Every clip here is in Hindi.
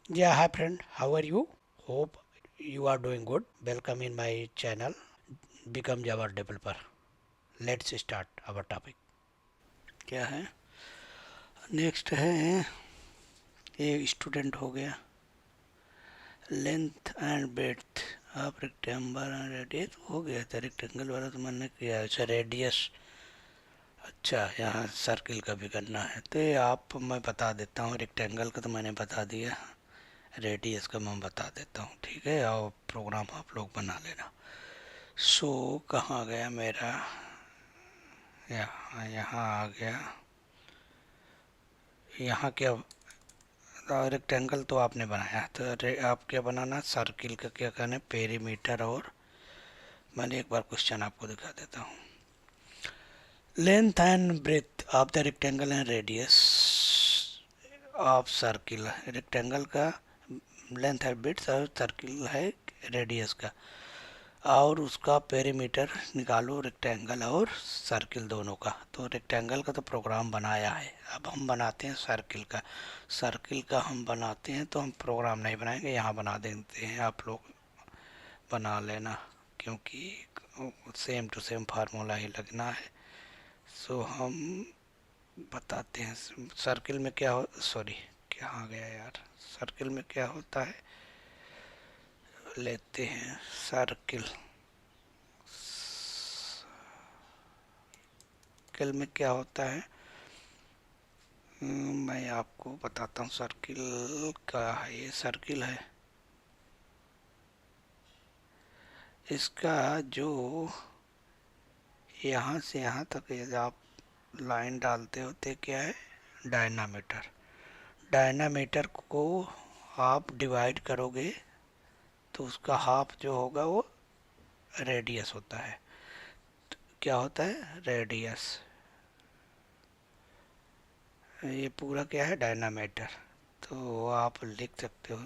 Yeah, hi friend, how are you? Hope you are doing good. Welcome in my channel Become Java Developer. Let's start our topic. क्या है नेक्स्ट है एक स्टूडेंट हो गया लेंथ एंड ब्रेड्थ आप रेक्टेंगल एंड रेडियस हो गया था रेक्टेंगल वाला तो मैंने किया अच्छा रेडियस अच्छा यहाँ सर्किल का भी करना है तो ये आप मैं बता देता हूँ रेक्टेंगल का तो मैंने बता दिया रेडियस का मैं बता देता हूँ ठीक है और प्रोग्राम आप लोग बना लेना सो कहाँ गया मेरा यहाँ यहाँ आ गया यहाँ क्या रेक्टेंगल तो आपने बनाया तो आप क्या बनाना सर्किल का क्या करना है पेरीमीटर और मैंने एक बार क्वेश्चन आपको दिखा देता हूँ length and breadth of the rectangle and radius of circle rectangle का लेंथ है ब्रेथ और सर्किल है रेडियस का और उसका पेरीमीटर निकालो रेक्टेंगल और सर्किल दोनों का तो रेक्टेंगल का तो प्रोग्राम बनाया है अब हम बनाते हैं सर्किल का हम बनाते हैं तो हम प्रोग्राम नहीं बनाएंगे यहाँ बना देते हैं आप लोग बना लेना क्योंकि सेम टू सेम फार्मूला ही लगना है सो हम बताते हैं सर्किल में क्या हो सॉरी क्या आ गया यार सर्किल में क्या होता है लेते हैं सर्किल सर्किल में क्या होता है मैं आपको बताता हूँ सर्किल का है ये सर्किल है इसका जो यहाँ से यहाँ तक यदि आप लाइन डालते होते क्या है डायनामीटर डायनामीटर को आप डिवाइड करोगे तो उसका हाफ जो होगा वो रेडियस होता है क्या होता है रेडियस ये पूरा क्या है डायनामीटर तो आप लिख सकते हो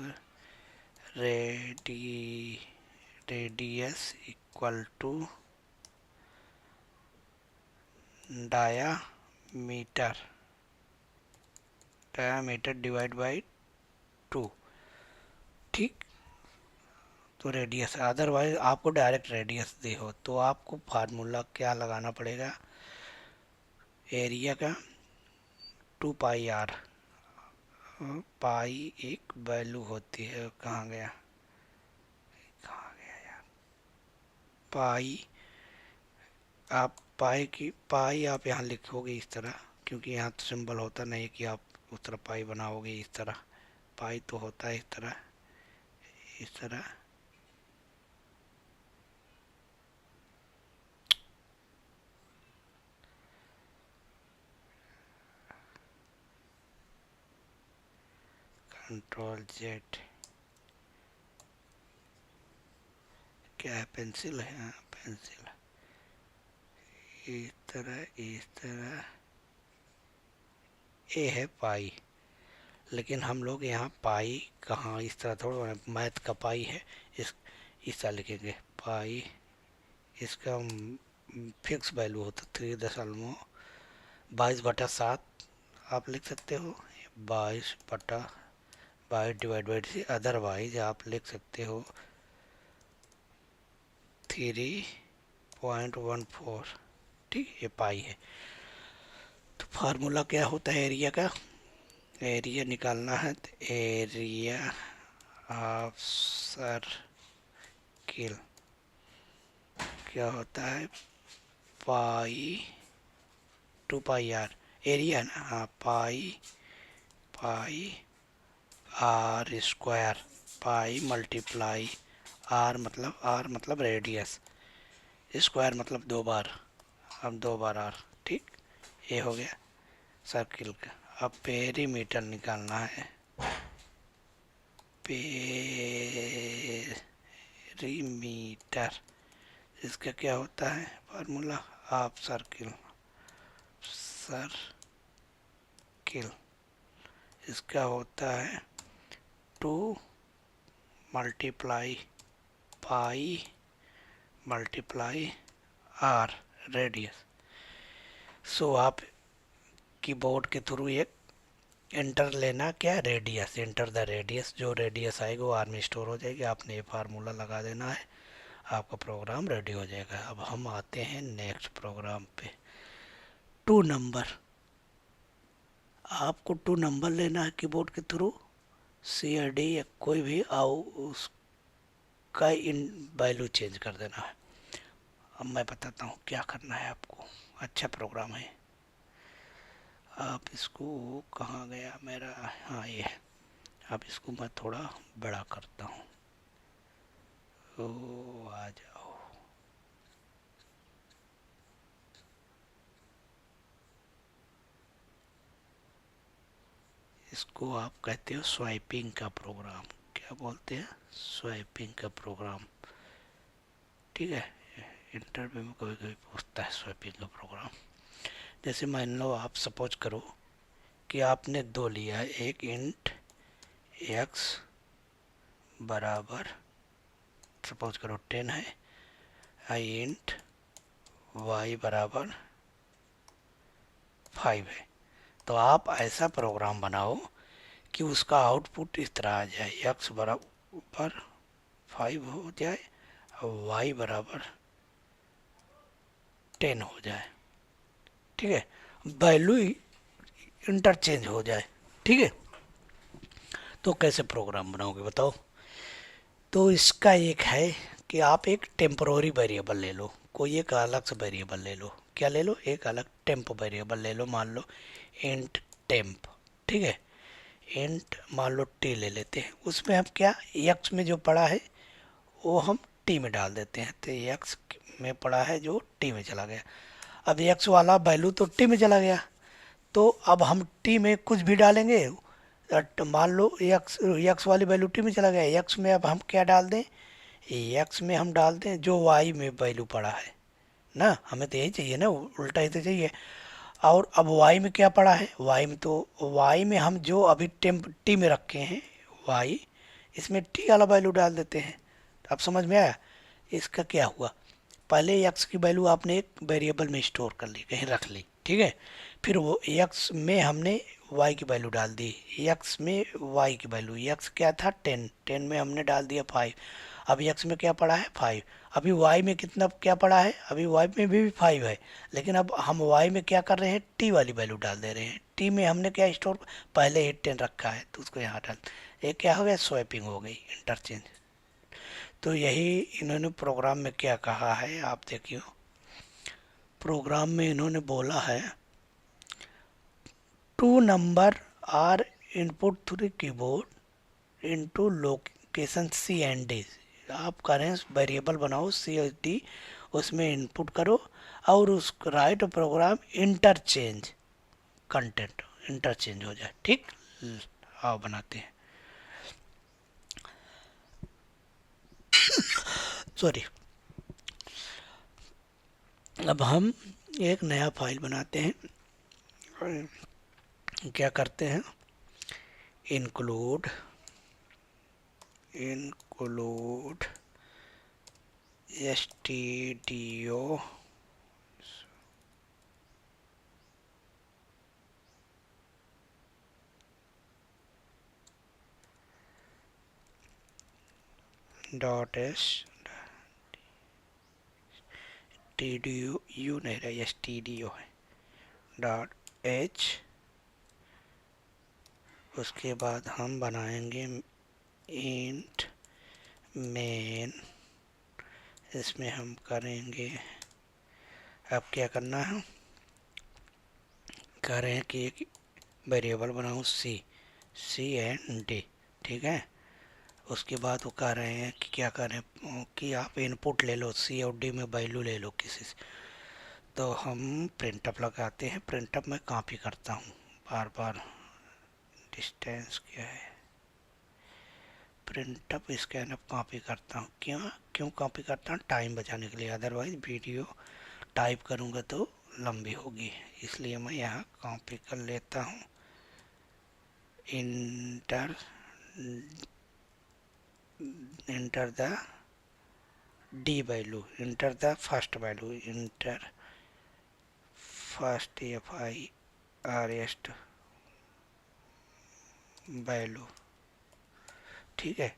ready radius equal to diameter diameter divide by 2 ठीक तो रेडियस अदरवाइज आपको डायरेक्ट रेडियस दे हो तो आपको फार्मूला क्या लगाना पड़ेगा एरिया का 2 पाई आर पाई एक वैल्यू होती है कहाँ गया यार पाई आप पाई आप यहाँ लिखोगे इस तरह क्योंकि यहाँ तो सिंबल होता नहीं कि आप उस तरह पाई बनाओगे इस तरह पाई तो होता है इस तरह कंट्रोल जेड क्या है पेंसिल है हाँ पेंसिल इस तरह ए है पाई लेकिन हम लोग यहाँ पाई कहाँ इस तरह थोड़ा मैथ का पाई है इस तरह लिखेंगे पाई इसका फिक्स वैल्यू होता 3.22/7 आप लिख सकते हो 22 डिवाइड बाई से अदरवाइज आप लिख सकते हो 3.14 ठीक ये पाई है तो फार्मूला क्या होता है एरिया का एरिया निकालना है तो एरिया ऑफ सर्किल क्या होता है पाई 2 पाई आर एरिया ना हाँ pi pi R square pi multiply R मतलब रेडियस स्क्वायर मतलब 2 बार अब 2 बार आर ठीक ये हो गया सर्किल का अब पेरीमीटर निकालना है पेरीमीटर इसका क्या होता है फार्मूला ऑफ सर्किल सर्किल इसका होता है 2 multiply pi multiply r radius so आप कीबोर्ड के थ्रू एक इंटर लेना क्या, रेडियस, इंटर द रेडियस, जो रेडियस आएगा वो आर में स्टोर हो जाएगी। आपने ये फार्मूला लगा देना है, आपका प्रोग्राम रेडी हो जाएगा। अब हम आते हैं नेक्स्ट प्रोग्राम पे। टू नंबर, आपको टू नंबर लेना है कीबोर्ड के थ्रू, सी और डी या कोई भी आओ, उसका इन वैल्यू चेंज कर देना है। अब मैं बताता हूँ क्या करना है आपको। अच्छा प्रोग्राम है। आप इसको, कहाँ गया मेरा, हाँ ये, अब इसको मैं थोड़ा बड़ा करता हूँ। ओ आ जाओ। इसको आप कहते हो स्वाइपिंग का प्रोग्राम। क्या बोलते हैं, स्वाइपिंग का प्रोग्राम। ठीक है, इंटरव्यू में कभी कभी पूछता है स्वाइपिंग का प्रोग्राम। जैसे मान लो आप सपोज करो कि आपने दो लिया है, एक इंट एक्स बराबर सपोज करो 10 है, आई इंट वाई बराबर 5 है। तो आप ऐसा प्रोग्राम बनाओ कि उसका आउटपुट इस तरह आ जाए, एक्स बराबर 5 हो जाए और वाई बराबर 10 हो जाए। ठीक है, वैल्यू इंटरचेंज हो जाए। ठीक है, तो कैसे प्रोग्राम बनाओगे बताओ। तो इसका एक है कि आप एक टेम्पररी वेरिएबल ले लो, कोई एक अलग से वेरिएबल ले लो। क्या ले लो, एक अलग टेम्प वेरिएबल ले लो, मान लो इंट टेम्प। ठीक है, इंट मान लो टी ले लेते हैं, उसमें हम क्या, एक्स में जो पड़ा है वो हम टी में डाल देते हैं। तो एक्स में पड़ा है जो टी में चला गया। अब एक्स वाला वैल्यू तो टी में चला गया, तो अब हम टी में कुछ भी डालेंगे। मान लो एक्स एक्स वाली वैल्यू टी में चला गया, एक्स में अब हम क्या डाल दें, एक्स में हम डाल दें जो वाई में वैल्यू पड़ा है ना। हमें तो यही चाहिए ना, उल्टा ही तो चाहिए। और अब वाई में क्या पड़ा है, वाई में तो वाई में हम जो अभी टेम्प टी में रखे हैं वाई, इसमें टी वाला वैल्यू डाल देते हैं। अब समझ में आया। इसका क्या हुआ, पहले एक्स की वैल्यू आपने एक वेरिएबल में स्टोर कर ली, कहीं रख ली। ठीक है, फिर वो एक्स में हमने वाई की वैल्यू डाल दी, एक्स में वाई की वैल्यू, एक्स क्या था 10, 10 में हमने डाल दिया 5। अब एक्स में क्या पड़ा है 5। अभी वाई में कितना क्या पड़ा है, अभी वाई में भी 5 है, लेकिन अब हम वाई में क्या कर रहे हैं, टी वाली वैल्यू डाल दे रहे हैं। टी में हमने क्या स्टोर, पहले ही 10 रखा है तो उसको यहाँ डाल। ये क्या हो गया, स्वैपिंग हो गई, इंटरचेंज। तो यही इन्होंने प्रोग्राम में क्या कहा है आप देखियो। प्रोग्राम में इन्होंने बोला है two number are input through keyboard into location C and D. आप करें वेरिएबल बनाओ सी एच डी, उसमें इनपुट करो और उस write program interchange content, interchange हो जाए। ठीक, आओ बनाते हैं। सॉरी। अब हम एक नया फाइल बनाते हैं। क्या करते हैं, include include stdio dot S T D you नहीं रहा, एस टी डी ओ है, डॉट एच। उसके बाद हम बनाएंगे इंट मेन, इसमें हम करेंगे, अब क्या करना है, करें कि एक वेरिएबल बनाऊँ सी, सी एंड डी। ठीक है, उसके बाद वो कह रहे हैं कि क्या करें, कि आप इनपुट ले लो सी और डी में वैल्यू ले लो किसी से। तो हम प्रिंटअप लगाते हैं, प्रिंटअप में कॉपी करता हूँ बार बार, डिस्टेंस क्या है, प्रिंटअप स्कैनअप कॉपी करता हूँ। क्यों क्यों कॉपी करता हूँ, टाइम बचाने के लिए, अदरवाइज वीडियो टाइप करूँगा तो लंबी होगी, इसलिए मैं यहाँ कॉपी कर लेता हूँ। Inter enter the D value, enter the first value, inter first F I R S value, ठीक है।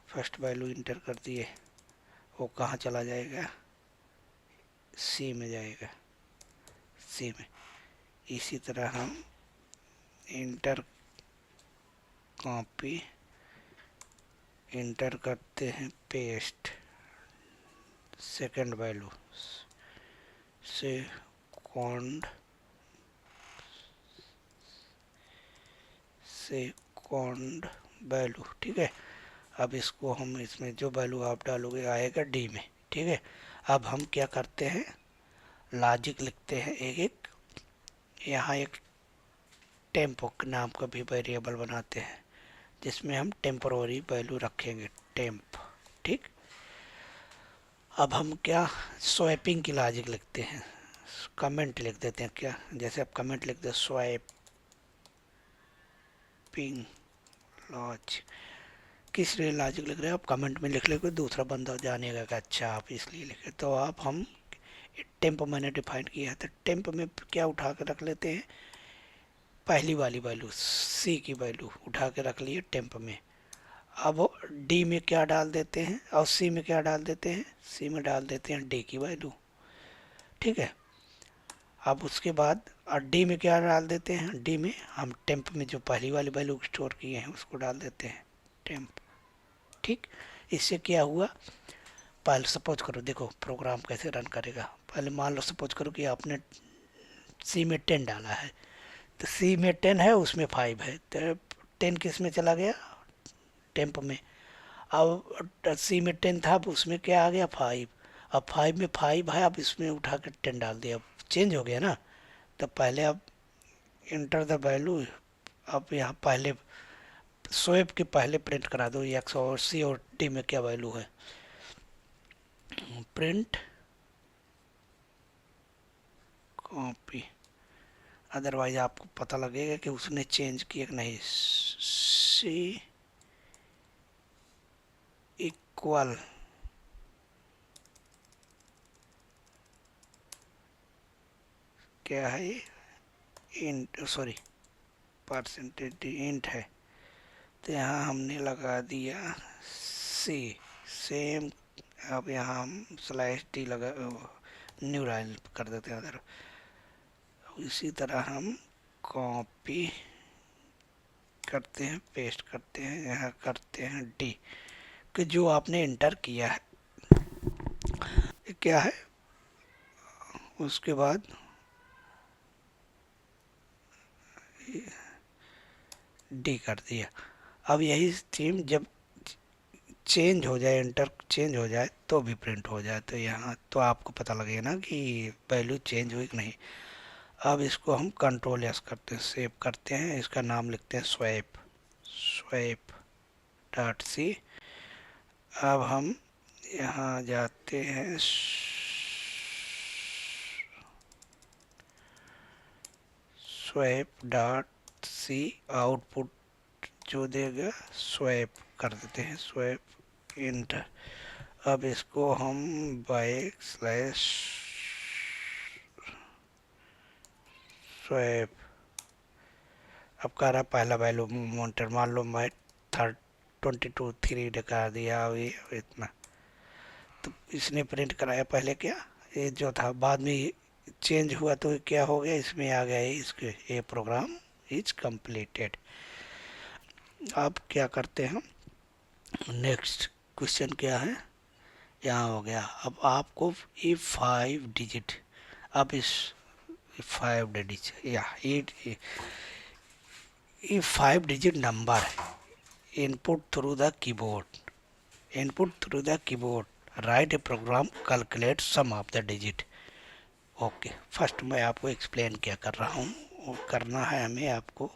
फर्स्ट वैल्यू इंटर कर दिए, वो कहाँ चला जाएगा, सी में जाएगा, सी में। इसी तरह हम इंटर कॉपी, इंटर करते हैं paste, second value second second value, ठीक है। अब इसको हम, इसमें जो वैल्यू आप डालोगे आएगा डी में, ठीक है। अब हम क्या करते हैं, लॉजिक लिखते हैं एक एक। यहाँ एक टेम्पो नाम का भी वेरिएबल बनाते हैं जिसमें हम टेम्पोररी वैल्यू रखेंगे, टेम्प, ठीक। अब हम क्या, स्वैपिंग की लॉजिक लिखते हैं, कमेंट लिख देते हैं क्या, जैसे आप कमेंट लिखते हैं स्वैपिंग लॉजिक। किस लिए लॉजिक लिख रहे हैं आप, कमेंट में लिख ले, कोई दूसरा बंदा जानेगा कि अच्छा आप इसलिए लिखे। तो आप, हम टेम्प मैंने डिफाइन किया है, तो टेम्प में क्या उठा के रख लेते हैं, पहली वाली वैल्यू सी की वैल्यू उठा के रख लिए टेम्प में। अब डी में क्या डाल देते हैं, और सी में क्या डाल देते हैं, सी में डाल देते हैं डी की वैल्यू, ठीक है। अब उसके बाद डी में क्या डाल देते हैं, डी में हम टेम्प में जो पहली वाली वैल्यू स्टोर किए हैं उसको डाल देते हैं, टेम्प, ठीक। इससे क्या हुआ, पहले सपोज करो, देखो प्रोग्राम कैसे रन करेगा। पहले मान लो सपोज करो कि आपने सी में 10 डाला है, तो सी में 10 है, उसमें 5 है, तो 10 किस में चला गया, टेम्प में। अब सी में 10 था, अब उसमें क्या आ गया, 5। अब 5 में 5 है, अब इसमें उठा कर 10 डाल दिया, अब चेंज हो गया ना। तो पहले अब इंटर द वैल्यू, अब यहाँ पहले स्वेप के पहले प्रिंट करा दो एक्स, और सी और डी में क्या वैल्यू है, प्रिंट कॉपी। अदरवाइज आपको पता लगेगा कि उसने चेंज किया कि नहीं। सी इक्वल क्या है ये, इंट, सॉरी परसेंटेज इंट है, तो यहाँ हमने लगा दिया सी, सेम। अब यहाँ हम स्लैश डी लगा, न्यू लाइन कर देते हैं अदर। इसी तरह हम कॉपी करते हैं, पेस्ट करते हैं, यहाँ करते हैं डी, कि जो आपने इंटर किया है क्या है। उसके बाद डी कर दिया। अब यही थीम जब चेंज हो जाए, इंटर चेंज हो जाए तो भी प्रिंट हो जाए, तो यहाँ तो आपको पता लगेगा ना कि वैल्यू चेंज हुई कि नहीं। अब इसको हम कंट्रोल एस करते हैं, सेव करते हैं, इसका नाम लिखते हैं स्वैप, स्वैप डॉट सी। अब हम यहाँ जाते हैं, स्वैप डॉट सी, आउटपुट जो देगा स्वैप कर देते हैं, स्वैप इंटर। अब इसको हम बैक स्लैश स्वैप, अब कह रहा पहला वैल्यू मॉनिटर, मान लो मैं 22 3 दिखा दिया, अभी इतना तो इसने प्रिंट कराया। पहले क्या, ये जो था बाद में चेंज हुआ, तो क्या हो गया, इसमें आ गया इसके, ये प्रोग्राम इज कंप्लीटेड। अब क्या करते हैं, नेक्स्ट क्वेश्चन क्या है, यहाँ हो गया। अब आपको ये 5 डिजिट, अब इस 5 डिजिट या 8, ये 5 डिजिट नंबर है, input through the keyboard, input through the keyboard write a program calculate sum of the digit. Okay, first मैं आपको एक्सप्लेन क्या कर रहा हूँ, वो करना है हमें आपको,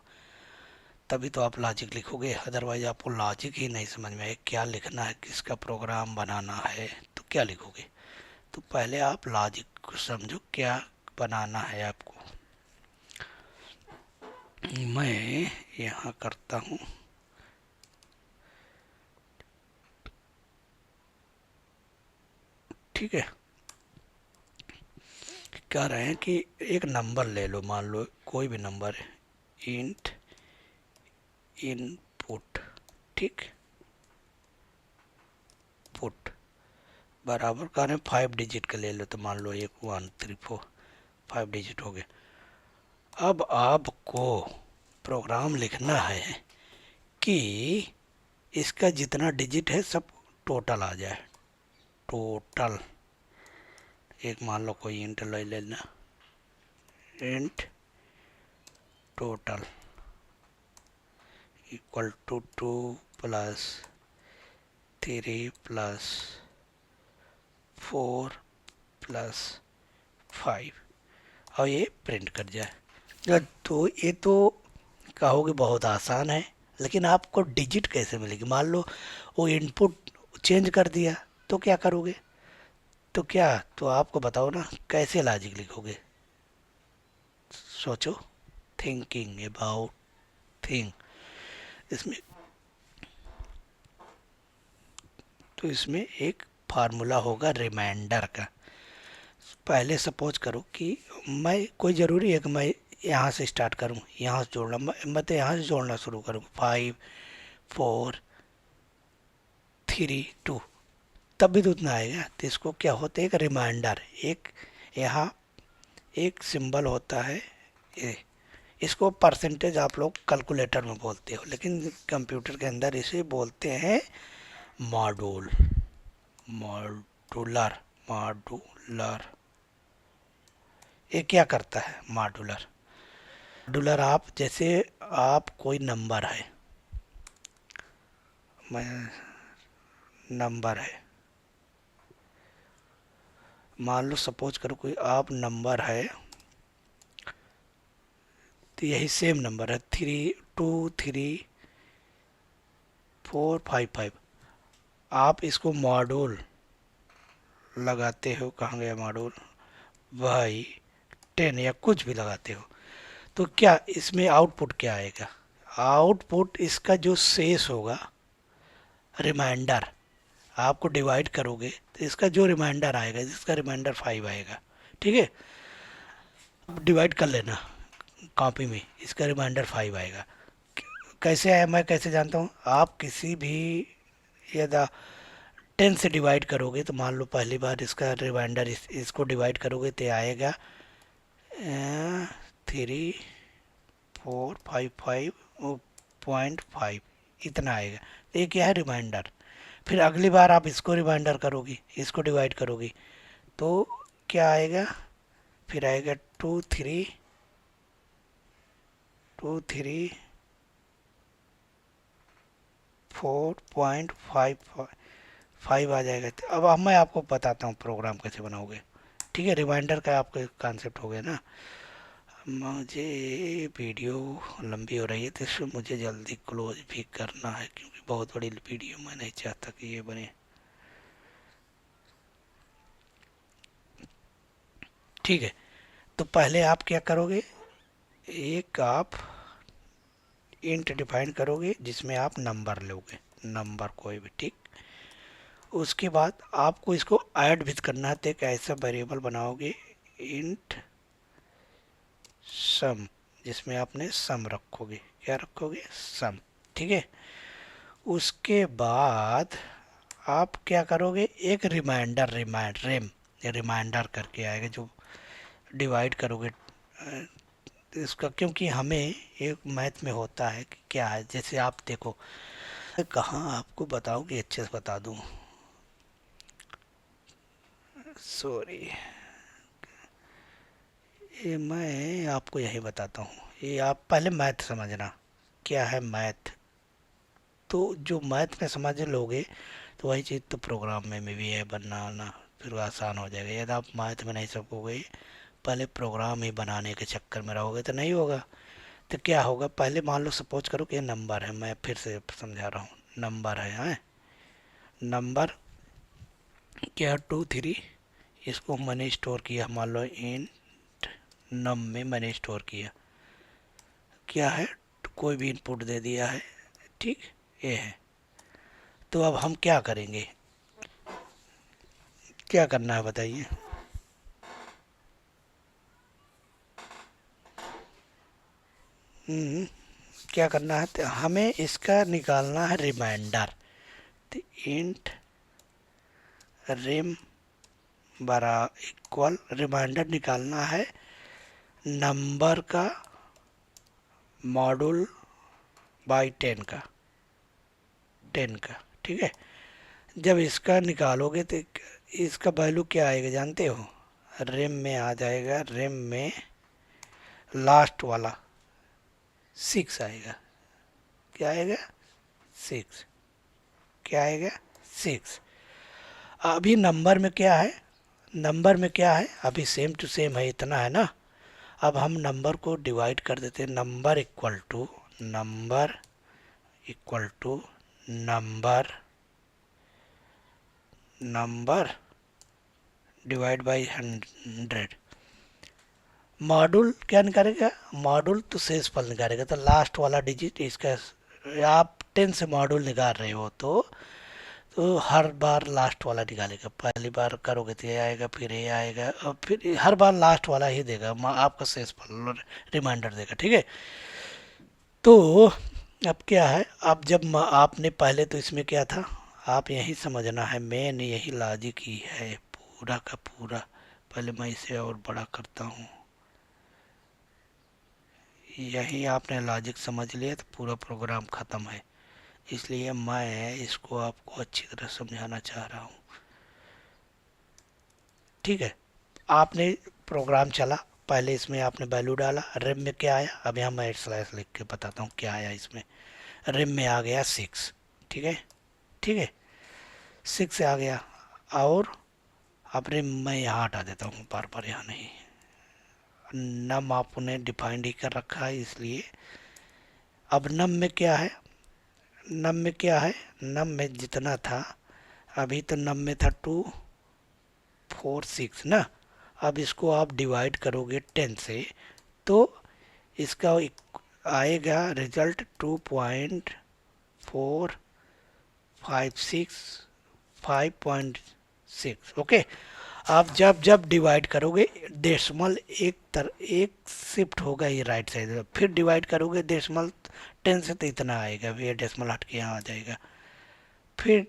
तभी तो आप लॉजिक लिखोगे, अदरवाइज आपको लॉजिक ही नहीं समझ में आए क्या लिखना है, किसका प्रोग्राम बनाना है, तो क्या लिखोगे। तो पहले आप लॉजिक को समझो क्या बनाना है आपको। मैं यहाँ करता हूँ, ठीक है। कह रहे हैं कि एक नंबर ले लो, मान लो कोई भी नंबर है, इंट इनपुट, ठीक, पुट बराबर करें 5 डिजिट का ले लो, तो मान लो 1 1 3 4 5 डिजिट हो गए। अब आपको प्रोग्राम लिखना है कि इसका जितना डिजिट है सब टोटल आ जाए। टोटल एक मान लो कोई इंट ले लेना, int total equal to 2 plus 3 plus 4 plus 5 और ये प्रिंट कर जाए। तो ये तो कहोगे बहुत आसान है, लेकिन आपको डिजिट कैसे मिलेगी? मान लो वो इनपुट चेंज कर दिया तो क्या करोगे? तो क्या, तो आपको बताओ ना कैसे लॉजिक लिखोगे? सोचो, थिंकिंग अबाउट थिंग। इसमें तो इसमें एक फार्मूला होगा रिमाइंडर का। पहले सपोज करो कि मैं, कोई ज़रूरी है कि मैं यहाँ से स्टार्ट करूँ, यहाँ से जोड़ना, मैं तो यहाँ से जोड़ना शुरू करूँ, 5 4 3 2, तब भी तो उतना आएगा। तो इसको क्या होता है, एक रिमाइंडर, एक यहाँ एक सिंबल होता है ये, इसको परसेंटेज आप लोग कैलकुलेटर में बोलते हो, लेकिन कंप्यूटर के अंदर इसे बोलते हैं मॉड्यूल, मॉड्यूलर, मॉड्यूलर। ये क्या करता है मॉड्यूलर? मॉड्यूलर, आप जैसे आप कोई नंबर है, मैं नंबर है, मान लो सपोज करो कोई आप नंबर है, तो यही सेम नंबर है 3 2 3 4 5 5। आप इसको मॉड्यूल लगाते हो, कहाँ गया मॉड्यूल, भाई 10 या कुछ भी लगाते हो, तो क्या इसमें आउटपुट क्या आएगा? आउटपुट इसका जो शेष होगा, रिमाइंडर, आपको डिवाइड करोगे तो इसका जो रिमाइंडर आएगा, जिसका रिमाइंडर 5 आएगा, ठीक है, डिवाइड कर लेना कॉपी में, इसका रिमाइंडर 5 आएगा। कैसे आया, मैं कैसे जानता हूँ? आप किसी भी यदा 10 से डिवाइड करोगे, तो मान लो पहली बार इसका रिमाइंडर इसको डिवाइड करोगे तो आएगा 3 4 5 5.5, इतना आएगा। तो ये क्या है, रिमाइंडर। फिर अगली बार आप इसको रिमाइंडर करोगे, इसको डिवाइड करोगे, तो क्या आएगा, फिर आएगा 4 आ जाएगा। तो अब मैं आपको बताता हूँ प्रोग्राम कैसे बनाओगे, ठीक है? रिमाइंडर का आपका कॉन्सेप्ट हो गया ना। मुझे वीडियो लंबी हो रही है, तो इसमें मुझे जल्दी क्लोज भी करना है, क्योंकि बहुत बड़ी वीडियो मैं नहीं चाहता कि ये बने, ठीक है? तो पहले आप क्या करोगे, एक आप इंट डिफाइन करोगे जिसमें आप नंबर लोगे, नंबर कोई भी, ठीक। उसके बाद आपको इसको ऐड भी करना है, तो एक ऐसा वेरिएबल बनाओगे इंट सम, जिसमें आपने सम रखोगे, क्या रखोगे, सम, ठीक है। उसके बाद आप क्या करोगे, एक रिमाइंडर, रिमाइंडर करके आएगा, जो डिवाइड करोगे इसका, क्योंकि हमें एक मैथ में होता है कि क्या है, जैसे आप देखो, कहाँ आपको बताऊँ कि अच्छे से बता दूँ, सॉरी, ये मैं आपको यही बताता हूँ, ये आप पहले मैथ समझना, क्या है मैथ। तो जो मैथ में समझ लोगे, तो वही चीज़ तो प्रोग्राम में भी है बनाना, फिर वो आसान हो जाएगा। यदि आप मैथ में नहीं सीखोगे, पहले प्रोग्राम ही बनाने के चक्कर में रहोगे, तो नहीं होगा। तो क्या होगा, पहले मान लो सपोज करो कि ये नंबर है, मैं फिर से समझा रहा हूँ, नंबर है, हाँ, नंबर क्या 2 3, इसको मैंने स्टोर किया, मान लो इन नम में मैंने स्टोर किया, क्या है, कोई भी इनपुट दे दिया है, ठीक, ये है। तो अब हम क्या करेंगे, क्या करना है बताइए? हम्म, क्या करना है, तो हमें इसका निकालना है रिमाइंडर। तो इंट रिम बरा इक्वल रिमाइंडर निकालना है नंबर का मॉड्यूल बाई 10 का। ठीक है, जब इसका निकालोगे तो इसका वैल्यू क्या आएगा जानते हो, रिम में आ जाएगा, रिम में लास्ट वाला 6 आएगा। क्या आएगा, 6। क्या आएगा, 6। अभी नंबर में क्या है, नंबर में क्या है, अभी सेम टू सेम है, इतना है ना। अब हम नंबर को डिवाइड कर देते हैं, number equal to number equal to number number divide by 100। Module क्या निकालेगा, मॉड्यूल तो शेषफल निकालेगा, तो लास्ट वाला डिजिट इसका। आप 10 से मॉड्यूल निकाल रहे हो तो हर बार लास्ट वाला निकालेगा। पहली बार करोगे तो ये आएगा, फिर ये आएगा, और फिर हर बार लास्ट वाला ही देगा आपका शेषफल, रिमाइंडर देगा। ठीक है, तो अब क्या है, अब जब आपने पहले तो इसमें क्या था, आप यही समझना है, मैंने यही लॉजिक ही है पूरा का पूरा। पहले मैं इसे और बड़ा करता हूँ, यही आपने लॉजिक समझ लिया तो पूरा प्रोग्राम ख़त्म है। इसलिए मैं इसको आपको अच्छी तरह समझाना चाह रहा हूँ। ठीक है, आपने प्रोग्राम चला, पहले इसमें आपने वैल्यू डाला, रिम में क्या आया, अब यहाँ मैं स्लैश लिख के बताता हूँ क्या आया इसमें। रिम में आ गया 6। ठीक है, ठीक है, 6 आ गया। और अब रिम मैं यहाँ हटा देता हूँ, बार बार यहाँ नहीं, नम आपने डिफाइंड ही कर रखा है इसलिए। अब नम में क्या है, नम में क्या है, नम में जितना था, अभी तो नम में था 2 4 6 ना। अब इसको आप डिवाइड करोगे 10 से, तो इसका आएगा रिजल्ट 2.456 ओके। आप जब जब डिवाइड करोगे डेसिमल एक शिफ्ट होगा ये राइट साइड, फिर डिवाइड करोगे डेसिमल 10 से तो इतना आएगा, ये डेसिमल हट के यहाँ आ जाएगा। फिर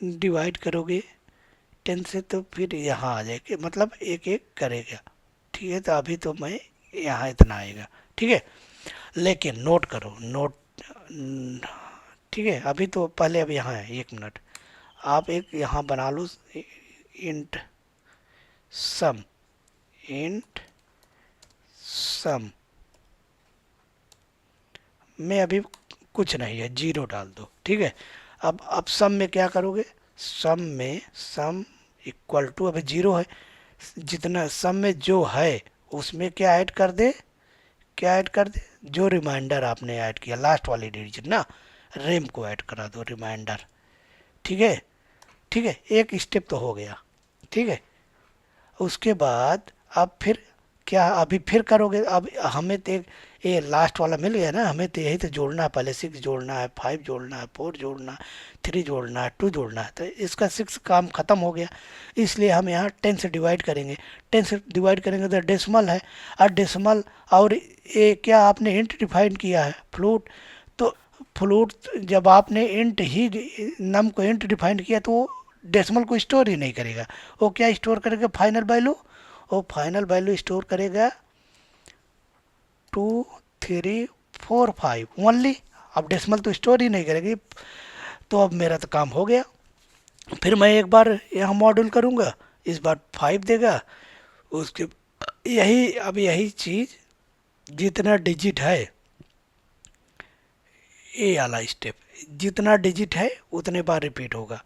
डिवाइड करोगे 10 से तो फिर यहाँ आ जाएगा, मतलब एक एक करेगा। ठीक है, तो अभी तो मैं यहाँ इतना आएगा। ठीक है, लेकिन नोट करो, नोट, ठीक है, अभी तो पहले अभी यहाँ है, 1 मिनट, आप एक यहाँ बना लो, इंट सम, इंट सम में अभी कुछ नहीं है, 0 डाल दो। ठीक है, अब सम में क्या करोगे, सम में सम इक्वल टू, अभी 0 है, जितना सम में जो है उसमें क्या ऐड कर दे, क्या ऐड कर दे, जो रिमाइंडर आपने ऐड किया लास्ट वाली डिजिट ना, रेम को ऐड करा दो रिमाइंडर। ठीक है, ठीक है, एक स्टेप तो हो गया। ठीक है, उसके बाद अब फिर क्या, अभी फिर करोगे, अब हमें तो ये लास्ट वाला मिल गया ना, हमें तो यही तो जोड़ना है, पहले 6 जोड़ना है, 5 जोड़ना है, 4 जोड़ना है, 3 जोड़ना है, 2 जोड़ना है, तो इसका 6 काम ख़त्म हो गया। इसलिए हम यहाँ 10 से डिवाइड करेंगे, 10 से डिवाइड करेंगे तो डेसिमल है, और डेसिमल, और ये क्या आपने इंट डिफाइन किया है, फ्लूट। तो फ्लूट जब आपने इंट ही नम को इंट डिफाइन किया तो डेसिमल को स्टोर ही नहीं करेगा, वो क्या स्टोर करेगा, फाइनल वैल्यू, वो फाइनल वैल्यू स्टोर करेगा 2345 ओनली। अब डेसिमल तो स्टोर ही नहीं करेगी, तो अब मेरा तो काम हो गया। फिर मैं एक बार यहाँ मॉड्यूल करूँगा, इस बार 5 देगा, उसके यही, अब यही चीज़ जितना डिजिट है, ए वाला स्टेप, जितना डिजिट है उतने बार रिपीट होगा।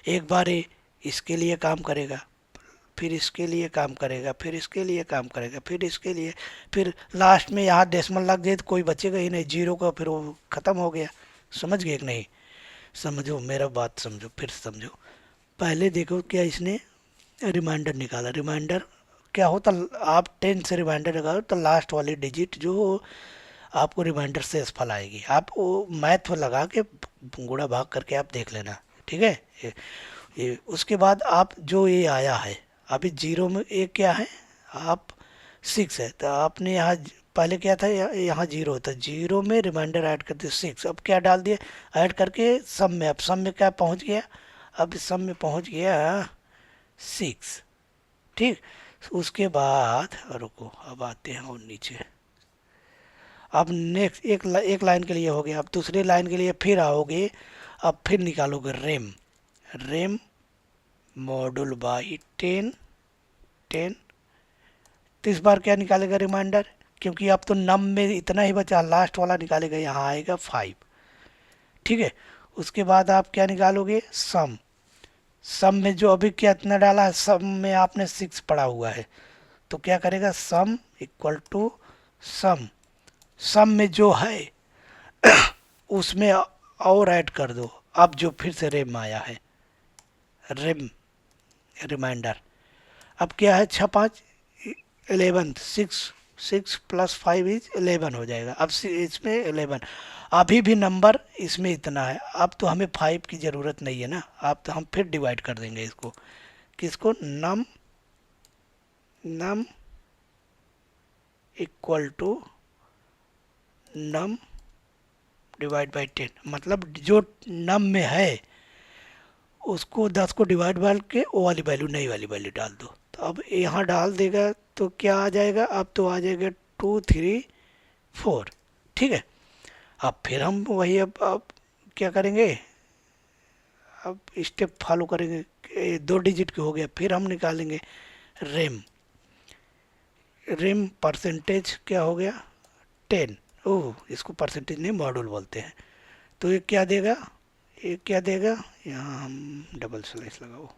एक बार ये इसके लिए काम करेगा, फिर इसके लिए काम करेगा, फिर इसके लिए काम करेगा, फिर इसके लिए, फिर लास्ट में यहाँ डेसिमल लग जाए तो कोई बचेगा ही नहीं, 0 का, फिर वो ख़त्म हो गया। समझ गए कि नहीं, समझो मेरा बात, समझो, फिर समझो। पहले देखो क्या इसने रिमाइंडर निकाला, रिमाइंडर क्या होता, आप 10 से रिमाइंडर निकालो तो लास्ट वाली डिजिट जो आपको रिमाइंडर से फल आएगी, आप वो मैथ लगा के गुणा भाग करके आप देख लेना। ठीक है, ये उसके बाद आप जो ये आया है, अभी 0 में एक क्या है, आप 6 है, तो आपने यहाँ पहले क्या था, यहाँ जीरो था, जीरो में रिमाइंडर ऐड कर दिया 6, अब क्या डाल दिया ऐड करके सम में, अब सम में क्या पहुँच गया, अब सम में पहुँच गया 6। ठीक, उसके बाद रुको, अब आते हैं और नीचे। अब नेक्स्ट एक लाइन के लिए हो गया, अब दूसरी लाइन के लिए फिर आओगे, अब फिर निकालोगे रेम, रेम मॉड्यूल बाई 10, तो इस बार क्या निकालेगा रिमाइंडर, क्योंकि अब तो नम में इतना ही बचा, लास्ट वाला निकालेगा, यहाँ आएगा 5। ठीक है, उसके बाद आप क्या निकालोगे सम, सम में जो अभी क्या इतना डाला है, सम में आपने 6 पड़ा हुआ है, तो क्या करेगा सम इक्वल टू सम, सम में जो है उसमें और ऐड कर दो, अब जो फिर से रेम आया है, रेम रिमाइंडर, अब क्या है 6 5 11, 6 प्लस 5 इज 11 हो जाएगा, अब इसमें 11, अभी भी नंबर इसमें इतना है, अब तो हमें 5 की ज़रूरत नहीं है ना, अब तो हम फिर डिवाइड कर देंगे इसको, किसको, num, num equal to num divide by 10, मतलब जो नम में है उसको 10 को डिवाइड बाय के वो वाली वैल्यू, नई वाली वैल्यू डाल दो, तो अब यहाँ डाल देगा तो क्या आ जाएगा, अब तो आ जाएगा 2 3 4। ठीक है, अब फिर हम वही, अब क्या करेंगे, अब स्टेप फॉलो करेंगे, 2 डिजिट के हो गया, फिर हम निकालेंगे रेम, रेम परसेंटेज क्या हो गया 10, ओह इसको परसेंटेज नहीं मॉड्यूल बोलते हैं, तो ये क्या देगा, ये क्या देगा, यहाँ हम डबल स्लैश लगाओ,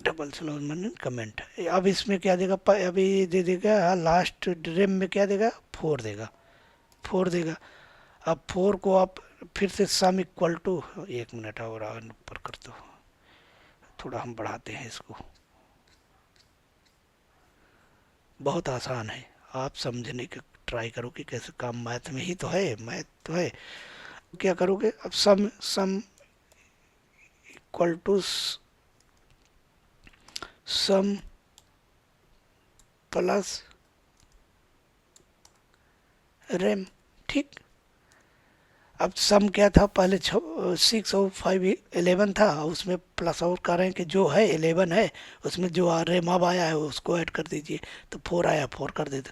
डबल स्लैश मैंने कमेंट, अब इसमें क्या देगा, अभी दे देगा लास्ट रेम में क्या देगा 4 देगा, 4 देगा, अब 4 को आप फिर से सम इक्वल टू, 1 मिनट और ऊपर कर दो, थोड़ा हम बढ़ाते हैं इसको, बहुत आसान है, आप समझने का ट्राई करो कि कैसे काम, मैथ में ही तो है, मैथ तो है। क्या करोगे, अब sum, sum equal to sum plus rem. ठीक, अब सम क्या था पहले 6 और 5 11 था, उसमें प्लस और कर रहे हैं कि जो है 11 है, उसमें जो रेम अब आया है उसको ऐड कर दीजिए, तो 4 आया 4 कर देते,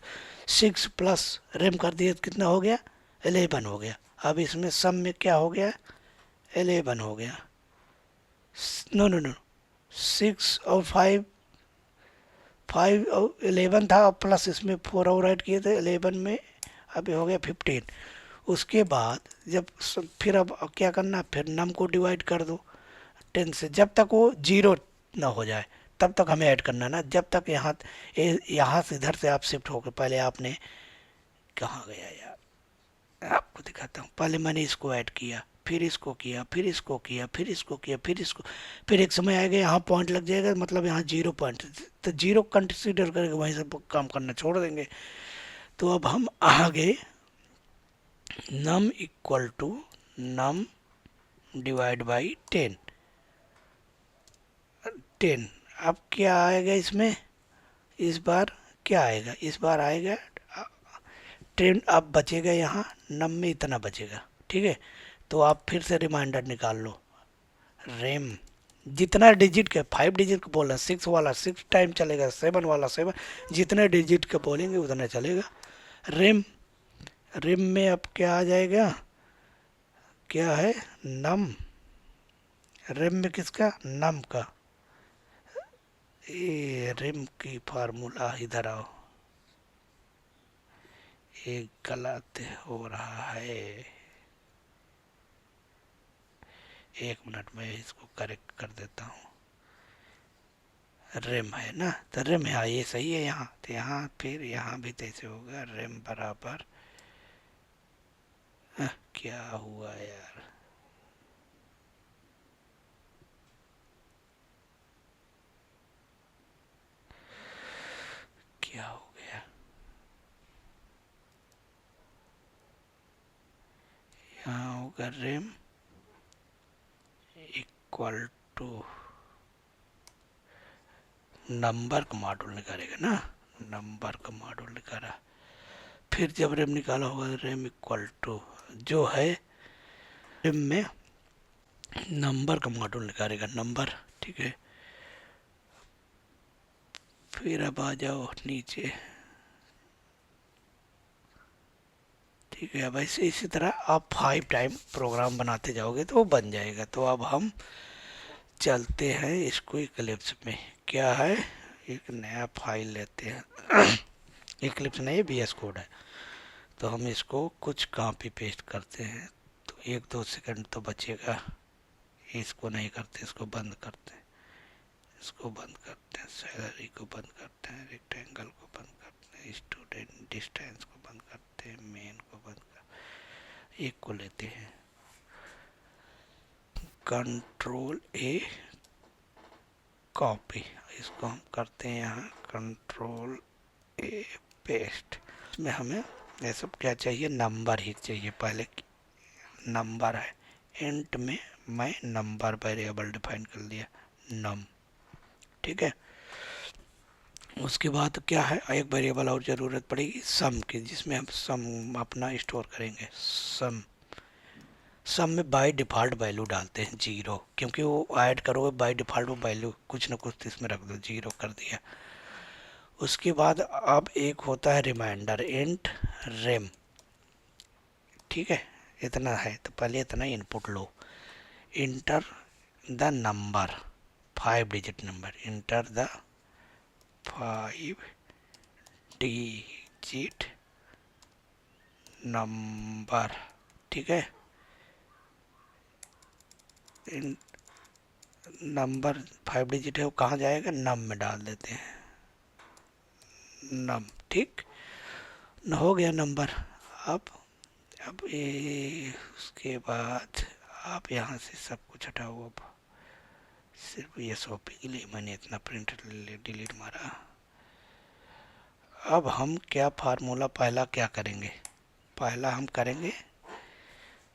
6 प्लस रेम कर दिए तो कितना हो गया 11 हो गया, अब इसमें सम में क्या हो गया 11 हो गया, नो नो नो 6 और 5, 5 और 11 था, और प्लस इसमें 4 और ऐड किए थे 11 में, अभी हो गया 15। उसके बाद जब फिर अब क्या करना, फिर नम को डिवाइड कर दो 10 से, जब तक वो जीरो ना हो जाए तब तक हमें ऐड करना ना, जब तक यहाँ से इधर से आप शिफ्ट होकर, पहले आपने कहाँ गया यार, आपको दिखाता हूँ, पहले मैंने इसको ऐड किया, फिर इसको किया, फिर इसको किया, फिर इसको किया, फिर इसको, फिर एक समय आएगा यहाँ पॉइंट लग जाएगा, मतलब यहाँ 0 पॉइंट, तो 0 कंसिडर करके वहीं से काम करना छोड़ देंगे। तो अब हम आगे num equal to num divide by 10, अब क्या आएगा इसमें, इस बार क्या आएगा, इस बार आएगा 10, अब बचेगा यहाँ नम में इतना बचेगा। ठीक है, तो आप फिर से रिमाइंडर निकाल लो, रेम जितना डिजिट के, 5 डिजिट का बोला, 6 वाला 6 टाइम चलेगा, 7 वाला 7, जितने डिजिट का बोलेंगे उतना चलेगा। रेम, रेम में अब क्या आ जाएगा, क्या है नम, रेम में किसका नम का, ये रेम की फार्मूला इधर आओ, ये गलत हो रहा है, 1 मिनट में इसको करेक्ट कर देता हूँ, रेम है ना, तो रेम है ये सही है यहाँ, तो यहाँ फिर यहाँ भी तैसे होगा रेम बराबर, क्या हुआ यार, क्या हो गया, यहाँ होगा रेम इक्वल टू नंबर का मॉड्यूल निकालेगा ना, नंबर का मॉड्यूल निकाला। फिर जब रेम निकाला होगा रेम इक्वल टू जो है रेम में नंबर का मॉड्यूल निकालेगा नंबर, ठीक है। फिर अब आ जाओ नीचे, ठीक है। अब ऐसे इसी तरह आप 5 टाइम प्रोग्राम बनाते जाओगे तो वो बन जाएगा। तो अब हम चलते हैं इसको इक्लिप्स में। क्या है, एक नया फाइल लेते हैं। इक्लिप्स नहीं, VS कोड है। तो हम इसको कुछ कॉपी पेस्ट करते हैं। तो 1-2 सेकंड तो बचेगा। इसको नहीं करते, इसको बंद करते हैं, इसको बंद करते हैं, सैलरी को बंद करते हैं, रेक्टेंगल को बंद करते हैं, स्टूडेंट डिस्टेंस को बंद करते हैं, मेन को बंद कर, एक को लेते हैं, कंट्रोल ए कॉपी, इसको हम करते हैं यहाँ कंट्रोल ए पेस्ट। इसमें हमें ये सब क्या चाहिए, नंबर ही चाहिए। पहले नंबर है, इंट में मैं नंबर वेरिएबल डिफाइन कर लिया नम, ठीक है। उसके बाद क्या है, एक वेरिएबल और ज़रूरत पड़ेगी सम की, जिसमें हम सम अपना स्टोर करेंगे। सम सम में बाय डिफ़ॉल्ट वैल्यू डालते हैं 0, क्योंकि वो ऐड करोगे बाय डिफ़ॉल्ट वो वैल्यू कुछ ना कुछ तो इसमें रख दो, 0 कर दिया। उसके बाद अब एक होता है रिमाइंडर इंट रेम, ठीक है। इतना है तो पहले इतना input low. Enter the number, 5 digit number, enter the 5 digit number, ठीक है। नंबर 5 डिजिट है, वो कहाँ जाएगा, नम में डाल देते हैं, नम, ठीक न, हो गया नंबर। अब ये उसके बाद आप यहाँ से सब कुछ हटाओ। अब सिर्फ ये SOP के लिए मैंने इतना प्रिंट डिलीट मारा। अब हम क्या फार्मूला पहला क्या करेंगे, पहला हम करेंगे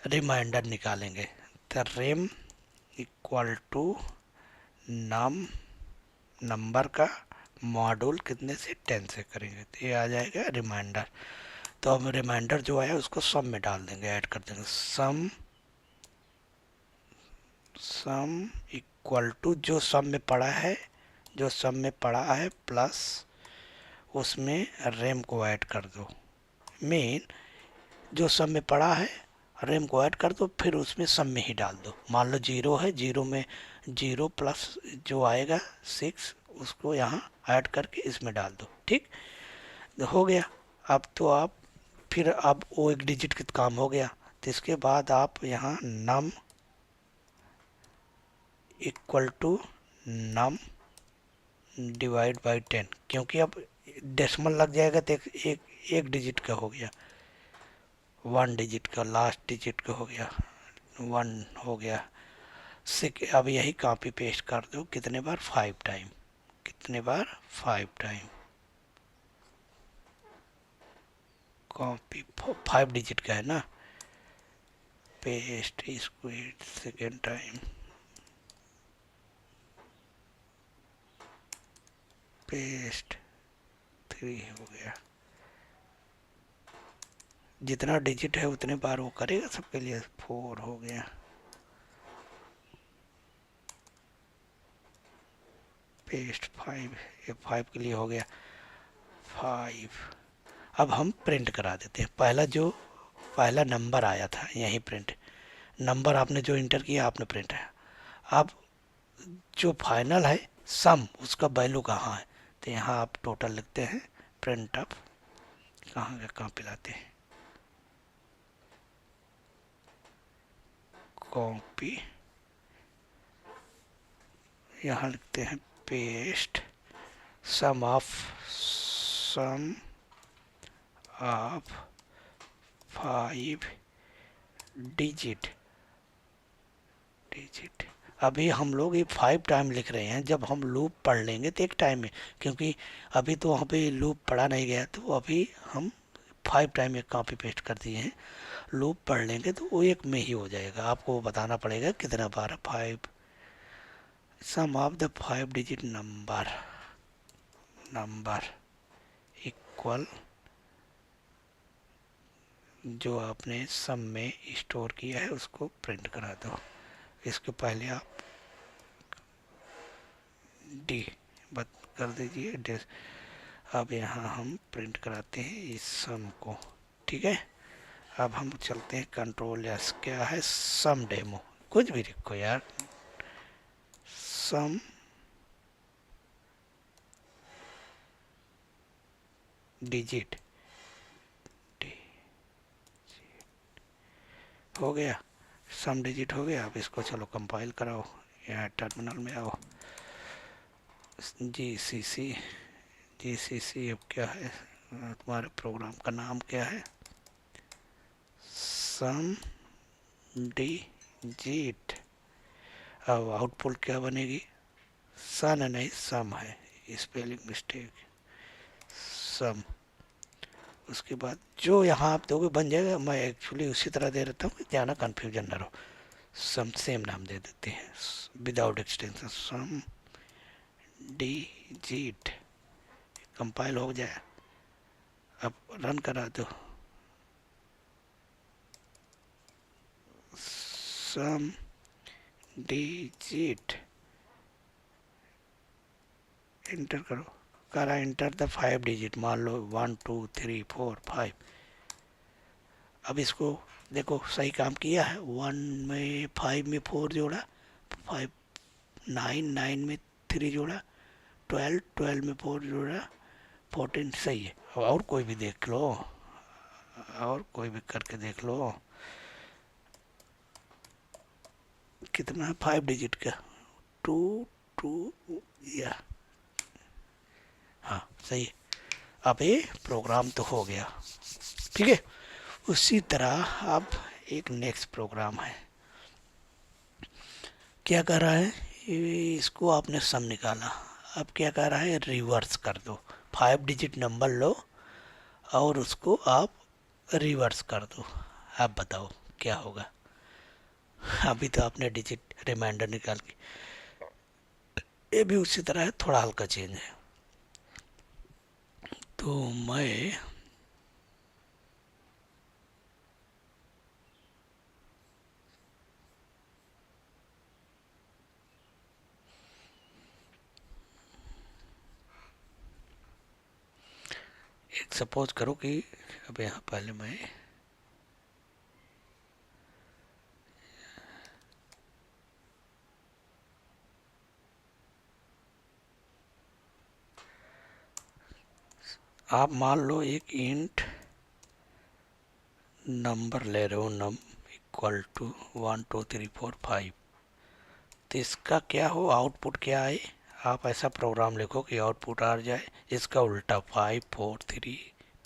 रिमाइंडर निकालेंगे। तो rem equal to num, number का मॉड्यूल कितने से 10 से करेंगे तो ये आ जाएगा रिमाइंडर। तो हम रिमाइंडर जो आया उसको सम में डाल देंगे, ऐड कर देंगे। सम सम इक्वल टू जो सम में पड़ा है, जो सम में पड़ा है प्लस उसमें रेम को ऐड कर दो। मेन जो सम में पड़ा है रेम को ऐड कर दो, फिर उसमें सम में ही डाल दो। मान लो 0 है, 0 में 0 प्लस जो आएगा 6 उसको यहाँ ऐड करके इसमें डाल दो, ठीक। तो हो गया। अब तो आप फिर अब वो एक डिजिट का काम हो गया। तो इसके बाद आप यहाँ num equal to num divide by 10, क्योंकि अब डेसिमल लग जाएगा तो एक डिजिट का हो गया, 1 डिजिट का, लास्ट डिजिट का हो गया 1 हो गया। अब यही कॉपी पेस्ट कर दो, कितने बार, 5 टाइम, कितने बार, 5 टाइम कॉपी, 5 डिजिट का है ना, पेस्ट इसको सेकेंड टाइम, पेस्ट 3 हो गया। जितना डिजिट है उतने बार वो करेगा सबके लिए। 4 हो गया, पेस्ट 5, ये 5 के लिए हो गया 5। अब हम प्रिंट करा देते हैं। पहला नंबर आया था यही प्रिंट, नंबर आपने जो इंटर किया आपने प्रिंट है। अब जो फाइनल है सम, उसका वैल्यू कहाँ है, तो यहाँ आप टोटल लिखते हैं, प्रिंट अप कहाँ पे लाते हैं, कॉपी, यहाँ लिखते हैं पेस्ट सम ऑफ 5 डिजिट। अभी हम लोग ये 5 टाइम लिख रहे हैं, जब हम लूप पढ़ लेंगे तो एक टाइम में, क्योंकि अभी तो वहाँ पे लूप पढ़ा नहीं गया, तो अभी हम 5 टाइम एक कॉपी पेस्ट कर दिए हैं। लूप पढ़ लेंगे तो वो एक में ही हो जाएगा, आपको बताना पड़ेगा कितना बार। 5 sum of the 5 digit number, equal जो आपने सम में स्टोर किया है उसको प्रिंट करा दो। इसके पहले आप डी बत कर दीजिए। अब यहाँ हम प्रिंट कराते हैं इस सम को, ठीक है। अब हम चलते हैं कंट्रोल एस, क्या है सम डेमो, कुछ भी लिखो यार, सम डिजिट हो गया, सम डिजिट हो गया। अब इसको चलो कंपाइल कराओ, यहाँ टर्मिनल में आओ, जी सी सी अब क्या है तुम्हारे प्रोग्राम का नाम क्या है, सम डिजिट। अब आउटपुट क्या बनेगी, सन नहीं सम है, स्पेलिंग मिस्टेक, सम। उसके बाद जो यहाँ आप दोगे बन जाएगा, मैं एक्चुअली उसी तरह दे देता हूँ, ज़्यादा कन्फ्यूजन ना रहो। सम सेम नाम दे देते हैं विदाउट एक्सटेंशन, सम डिजिट। कंपाइल हो जाए, अब रन करा दो, सम डिजिट एंटर करो, करा एंटर द 5 डिजिट, मान लो 1 2 3 4 5। अब इसको देखो सही काम किया है, 1 में 5 में 4 जोड़ा, 5 9 9 में 3 जोड़ा, 12 12 में 4 जोड़ा, 14 सही है। और कोई भी देख लो, और कोई भी करके देख लो, कितना है 5 डिजिट का, 2 2 या हाँ सही है। अब ये प्रोग्राम तो हो गया, ठीक है। उसी तरह अब एक नेक्स्ट प्रोग्राम है, क्या कर रहा है, इसको आपने सम निकाला, अब क्या कर रहा है, रिवर्स कर दो, 5 डिजिट नंबर लो और उसको आप रिवर्स कर दो। आप बताओ क्या होगा। अभी तो आपने डिजिट रिमाइंडर निकाल के, ये भी उसी तरह है, थोड़ा हल्का चेंज है। तो मैं एक सपोज करो कि अब यहाँ पहले मैं आप मान लो एक इंट नंबर ले रहे हो, नम इक्वल टू 1 2 3 4 5, तो इसका क्या हो, आउटपुट क्या आए, आप ऐसा प्रोग्राम लिखो कि आउटपुट आ जाए इसका उल्टा 5 4 3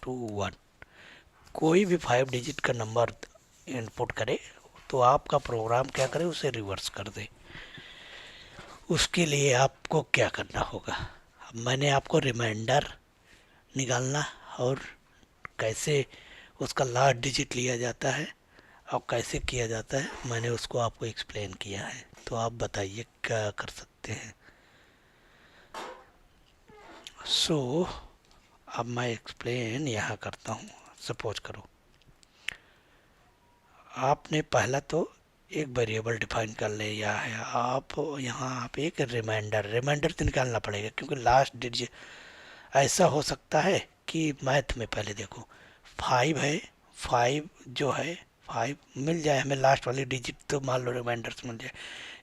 2 1। कोई भी 5 डिजिट का नंबर इनपुट करे तो आपका प्रोग्राम क्या करे, उसे रिवर्स कर दे। उसके लिए आपको क्या करना होगा, अब मैंने आपको रिमाइंडर निकालना और कैसे उसका लास्ट डिजिट लिया जाता है और कैसे किया जाता है, मैंने उसको आपको एक्सप्लेन किया है। तो आप बताइए क्या कर सकते हैं। सो अब मैं एक्सप्लेन यहाँ करता हूँ। सपोज करो आपने पहला तो एक वेरिएबल डिफाइन कर लिया है, आप यहाँ आप एक रिमाइंडर तो निकालना पड़ेगा, क्योंकि लास्ट डिजिट ऐसा हो सकता है कि मैथ में पहले देखो 5 है, 5 जो है 5 मिल जाए हमें लास्ट वाली डिजिट, तो मान लो रिमाइंडर से मिल जाए,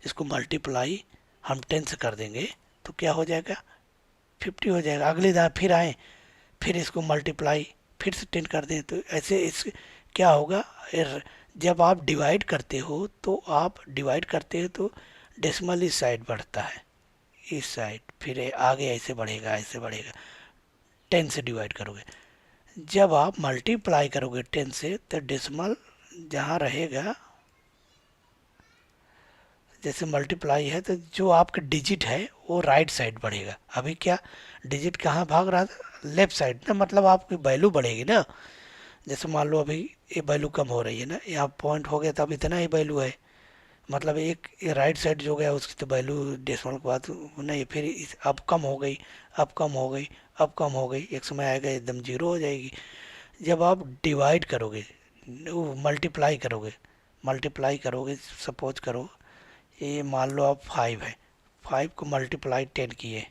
इसको मल्टीप्लाई हम 10 से कर देंगे तो क्या हो जाएगा 50 हो जाएगा। अगली बार फिर आए, फिर इसको मल्टीप्लाई फिर से 10 कर दें, तो ऐसे इस क्या होगा, जब आप डिवाइड करते हो तो आप डिवाइड करते हो तो डेसिमल इस साइड बढ़ता है, इस साइड, फिर आगे ऐसे बढ़ेगा ऐसे बढ़ेगा, 10 से डिवाइड करोगे। जब आप मल्टीप्लाई करोगे 10 से तो डेसिमल जहाँ रहेगा, जैसे मल्टीप्लाई है तो जो आपका डिजिट है वो राइट साइड बढ़ेगा। अभी क्या डिजिट कहाँ भाग रहा था, लेफ्ट साइड ना, मतलब आपकी वैल्यू बढ़ेगी ना। जैसे मान लो अभी ये वैल्यू कम हो रही है ना, यहाँ पॉइंट हो गया तो अब इतना ही वैल्यू है, मतलब एक ये राइट साइड जो गया उसकी तो वैल्यू डेसिमल के बाद नहीं, फिर अब कम हो गई, अब कम हो गई, अब कम हो गई, एक समय आएगा एकदम जीरो हो जाएगी। जब आप डिवाइड करोगे, मल्टीप्लाई करोगे, मल्टीप्लाई करोगे, सपोज करो ये मान लो आप 5 है, 5 को मल्टीप्लाई 10 किए,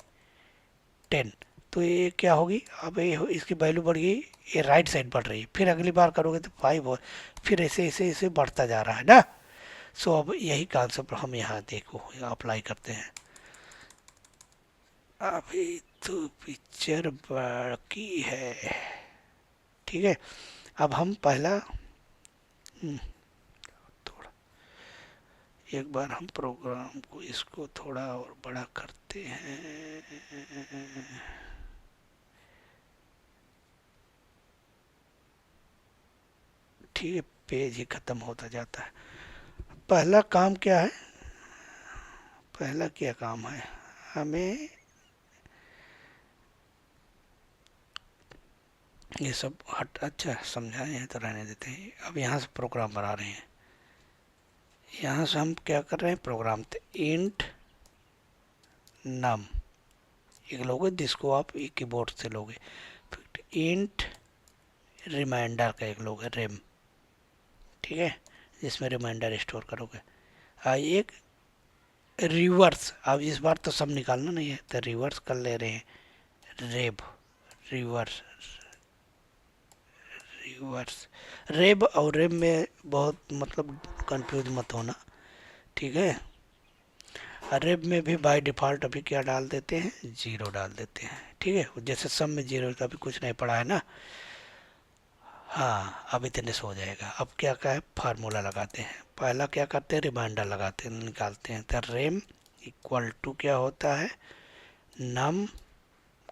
10, तो ये क्या होगी, अब ये इसकी वैल्यू बढ़ गई, ये राइट साइड बढ़ रही है, फिर अगली बार करोगे तो 5 और फिर ऐसे ऐसे ऐसे बढ़ता जा रहा है ना। सो अब यही कॉन्सेप्ट हम यहाँ देखो अप्लाई करते हैं। अभी तो पिक्चर बाकी है, ठीक है। अब हम पहला थोड़ा, एक बार हम प्रोग्राम को इसको थोड़ा और बड़ा करते हैं। ठीक है, पेज ही खत्म होता जाता है। पहला काम क्या है, पहला क्या काम है, हमें ये सब हट, अच्छा समझाए हैं तो रहने देते हैं। अब यहाँ से प्रोग्राम बना रहे हैं, यहाँ से हम क्या कर रहे हैं, प्रोग्राम थे इंट नम, एक लोगे जिसको आप कीबोर्ड से लोगे, फिर इंट रिमाइंडर का एक लोगे रेम, ठीक है, जिसमें रिमाइंडर स्टोर करोगे। एक रिवर्स, अब इस बार तो सब निकालना नहीं है तो रिवर्स कर ले रहे हैं, रेब, रिवर्स, रिवर्स, रेब और रेब में बहुत मतलब कंफ्यूज मत होना, ठीक है। रेब में भी बाय डिफ़ॉल्ट अभी क्या डाल देते हैं, जीरो डाल देते हैं, ठीक है, जैसे सब में जीरो, तो अभी कुछ नहीं पड़ा है ना। हाँ अब इतने से हो जाएगा। अब क्या क्या है, फार्मूला लगाते हैं, पहला क्या करते हैं, रिमाइंडर लगाते हैं, निकालते हैं, तो रेम इक्वल टू क्या होता है, नम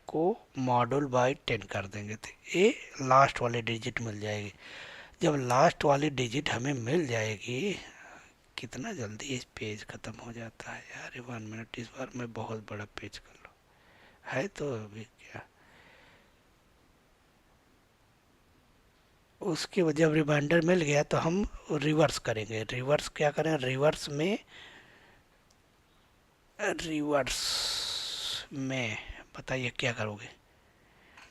को मॉड्यूल बाय 10 कर देंगे तो ये लास्ट वाली डिजिट मिल जाएगी। जब लास्ट वाली डिजिट हमें मिल जाएगी, कितना जल्दी इस पेज खत्म हो जाता है यार, 1 मिनट, इस बार मैं बहुत बड़ा पेज कर लो है तो अभी क्या, उसके वजह जब रिमाइंडर मिल गया तो हम रिवर्स करेंगे। रिवर्स क्या करें, रिवर्स में, रिवर्स में बताइए क्या करोगे,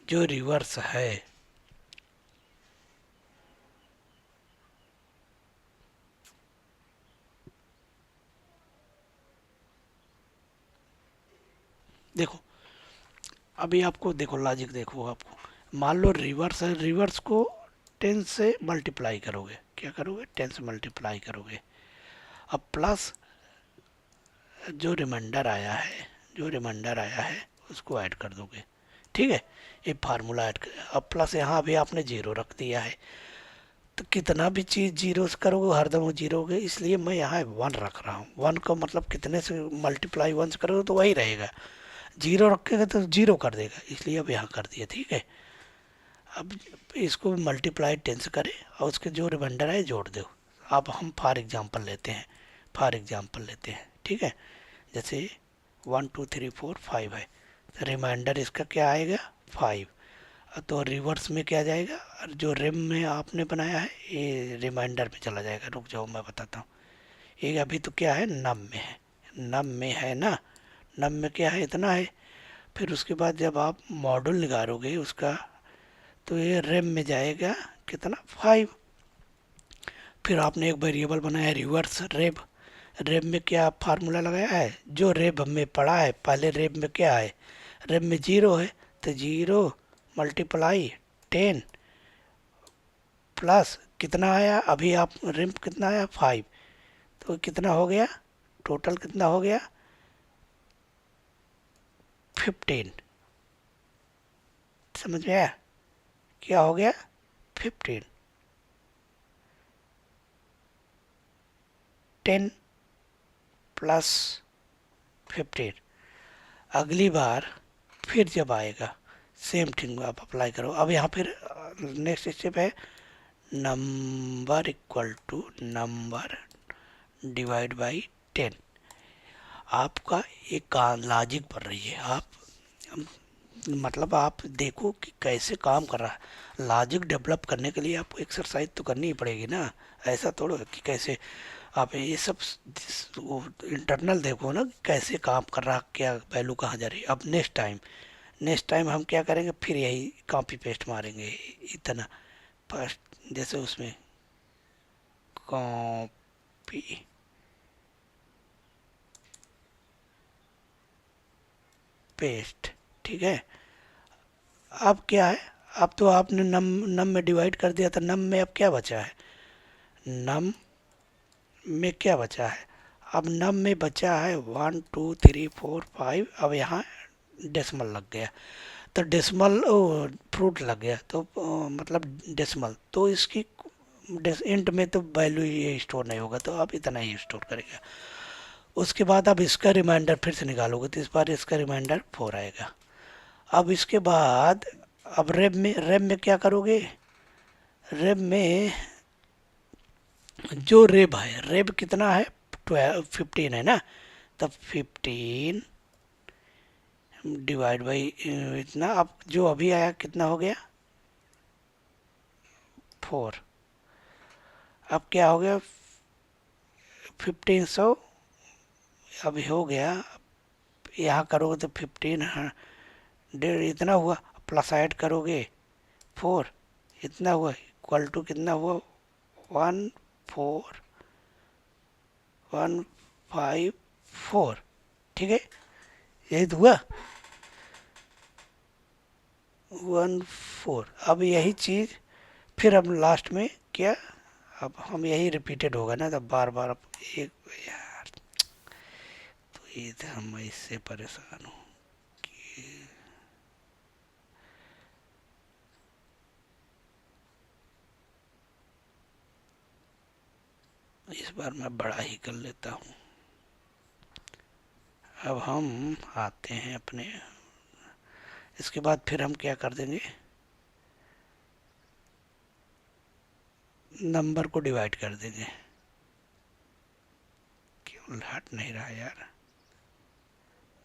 जो रिवर्स है, देखो अभी आपको देखो लॉजिक देखो, आपको मान लो रिवर्स है, रिवर्स को 10 से मल्टीप्लाई करोगे, क्या करोगे, 10 से मल्टीप्लाई करोगे, अब प्लस जो रिमाइंडर आया है, जो रिमाइंडर आया है उसको ऐड कर दोगे, ठीक है, ये फार्मूला ऐड कर, अब प्लस यहाँ भी आपने जीरो रख दिया है, तो कितना भी चीज़ जीरो से करोगे हरदम वो जीरो होगे, इसलिए मैं यहाँ 1 रख रहा हूँ। 1 को मतलब कितने से मल्टीप्लाई 1 से करोगे तो वही रहेगा, जीरो रखेगा तो जीरो कर देगा, इसलिए अब यहाँ कर दिया, ठीक है। अब इसको मल्टीप्लाई 10 से करें और उसके जो रिमाइंडर है जोड़ दो। अब हम फॉर एग्जांपल लेते हैं, फॉर एग्जांपल लेते हैं, ठीक है, जैसे 1 2 3 4 5 है, तो रिमाइंडर इसका क्या आएगा, 5, तो रिवर्स में क्या जाएगा, और जो रिम में आपने बनाया है ये रिमाइंडर में चला जाएगा, रुक जाओ मैं बताता हूँ। ये अभी तो क्या है, नम में है, नम में है ना, नम में क्या है, इतना है, फिर उसके बाद जब आप मॉड्यूल निकालोगे उसका, तो ये रेम में जाएगा कितना, 5, फिर आपने एक वेरिएबल बनाया रिवर्स रेब, रेब में क्या फार्मूला लगाया है, जो रेब में पड़ा है, पहले रेब में क्या है, रेब में जीरो है, तो जीरो मल्टीप्लाई 10 प्लस कितना आया, अभी आप रेब कितना आया, 5, तो कितना हो गया, टोटल कितना हो गया, 15, समझ में आया, क्या हो गया, 15, 10 प्लस 15, अगली बार फिर जब आएगा सेम थिंग आप अप्लाई करो। अब यहाँ फिर नेक्स्ट स्टेप है, number equal to number divide by 10, आपका एक लॉजिक पढ़ रही है, आप मतलब आप देखो कि कैसे काम कर रहा है। लॉजिक डेवलप करने के लिए आपको एक्सरसाइज तो करनी ही पड़ेगी ना, ऐसा थोड़ा कि कैसे आप ये सब इंटरनल देखो ना कैसे काम कर रहा, क्या वैल्यू कहाँ जा रही है। अब नेक्स्ट टाइम नेक्स्ट टाइम हम क्या करेंगे, फिर यही कॉपी पेस्ट मारेंगे इतना। फर्स्ट जैसे उसमें कॉपी पेस्ट, ठीक है। अब क्या है, अब तो आपने नम नम में डिवाइड कर दिया था, नम में अब क्या बचा है, नम में क्या बचा है, अब नम में बचा है 1 2 3 4 5। अब यहाँ डेसिमल लग गया, तो डेसिमल फ्रूट लग गया, तो मतलब डेसिमल, तो इसकी इंट में तो वैल्यू ये स्टोर नहीं होगा, तो आप इतना ही स्टोर करेगा। उसके बाद आप इसका रिमाइंडर फिर से निकालोगे, तो इस बार इसका रिमाइंडर 4 आएगा। अब इसके बाद अब रेब में क्या करोगे, रेब में जो रेब है, रेब कितना है, 15 है ना, तब 15 डिवाइड बाई इतना। अब जो अभी आया कितना हो गया, 4। अब क्या हो गया, 1500 अभी हो गया। यहाँ करोगे तो 15 डेढ़ इतना हुआ, प्लस ऐड करोगे 4, इतना हुआ, इक्वल टू कितना हुआ, 14154, ठीक है, यही तो हुआ 14। अब यही चीज़ फिर हम लास्ट में क्या, अब हम यही रिपीटेड होगा ना, तब बार बार अब एक, यार तो ये तो हम इससे परेशान हूँ कि इस बार मैं बड़ा ही कर लेता हूँ। अब हम आते हैं अपने, इसके बाद फिर हम क्या कर देंगे, नंबर को डिवाइड कर देंगे। क्यों हट नहीं रहा यार,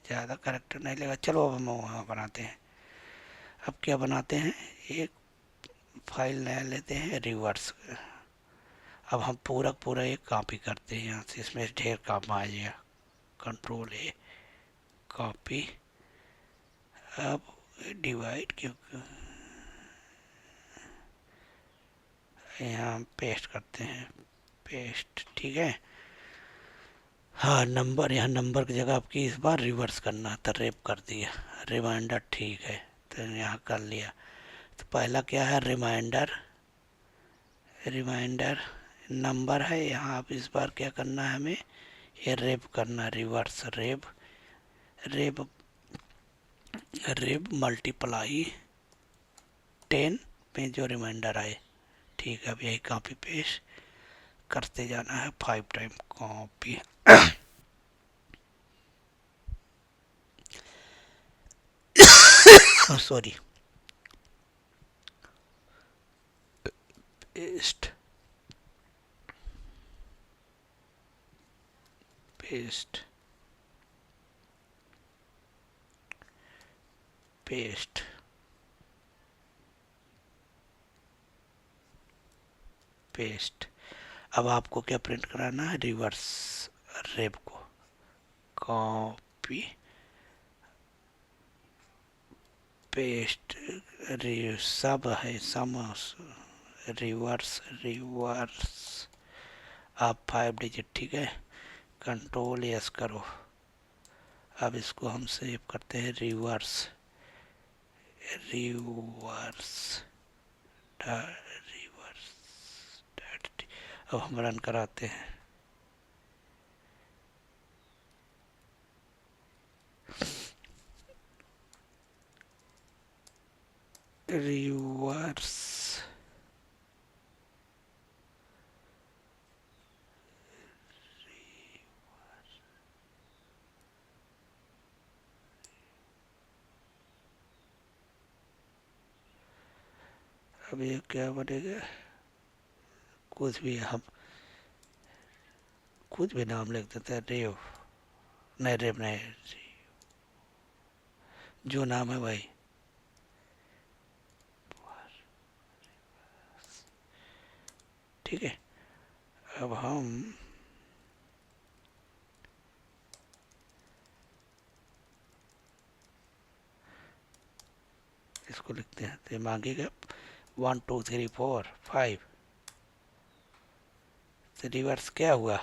ज़्यादा करेक्टर नहीं लगा, चलो अब हम वहाँ बनाते हैं। अब क्या बनाते हैं, एक फाइल नया लेते हैं, रिवर्स। अब हम पूरा पूरा एक कॉपी करते हैं यहाँ से, इसमें ढेर काम आ जाएगा, Ctrl+A कॉपी। अब डिवाइड क्यों, यहाँ पेस्ट करते हैं, पेस्ट, ठीक है। हाँ नंबर, यहाँ नंबर की जगह आपकी इस बार रिवर्स करना था, रेप कर दिया, रिमाइंडर, ठीक है, तो यहाँ कर लिया। तो पहला क्या है, रिमाइंडर, रिमाइंडर नंबर है, यहाँ आप इस बार क्या करना है हमें, ये रेप करना, reverse rape, rape rape multiply 10 में जो रिमाइंडर आए, ठीक है। अब यही कॉपी पेस्ट करते जाना है, 5 time copy sorry, paste, paste, paste, paste. अब आपको क्या प्रिंट कराना है, रिवर्स रेप को, कॉपी पेस्ट, सब है, सम, रिवर्स, रिवर्स, आप 5 डिजिट, ठीक है, Ctrl+S करो। अब इसको हम सेव करते हैं, रिवर्स, रिवर्स, रिवर्स, अब हम रन कराते हैं, रिवर्स, अब ये क्या बनेगा, कुछ भी हम कुछ भी नाम लिख देते हैं, रेव, नहीं रेव नहीं, जो नाम है भाई, ठीक है। अब हम इसको लिखते हैं, तो मांगेगा 1 2 3 4 5, तो रिवर्स क्या हुआ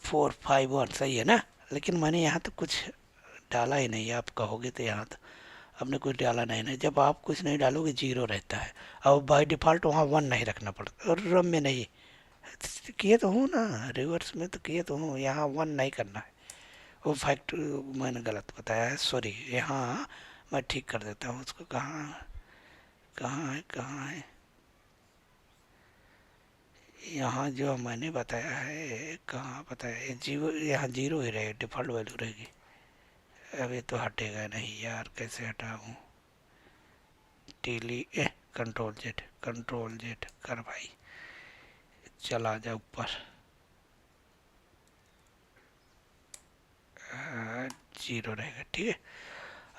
4 5 1, सही है ना। लेकिन मैंने यहाँ तो कुछ डाला ही नहीं, आप कहोगे तो यहाँ तो आपने कुछ डाला नहीं ना। जब आप कुछ नहीं डालोगे जीरो रहता है, और बाय डिफ़ॉल्ट वहाँ वन नहीं रखना पड़ता, और रम में नहीं किए तो हूँ ना, रिवर्स में तो किए तो हूँ, यहाँ वन नहीं करना है। वो फैक्ट मैंने गलत बताया है, सॉरी। यहाँ मैं ठीक कर देता हूँ उसको। कहाँ कहाँ है कहाँ है, यहाँ जो मैंने बताया है कहाँ बताया है, जीरो, यहाँ जीरो ही रहे, डिफ़ॉल्ट वैल्यू रहेगी। अब ये तो हटेगा नहीं यार, कैसे हटाऊँ। टीली कंट्रोल जेड कर भाई, चला जा ऊपर। जीरो रहेगा, ठीक है।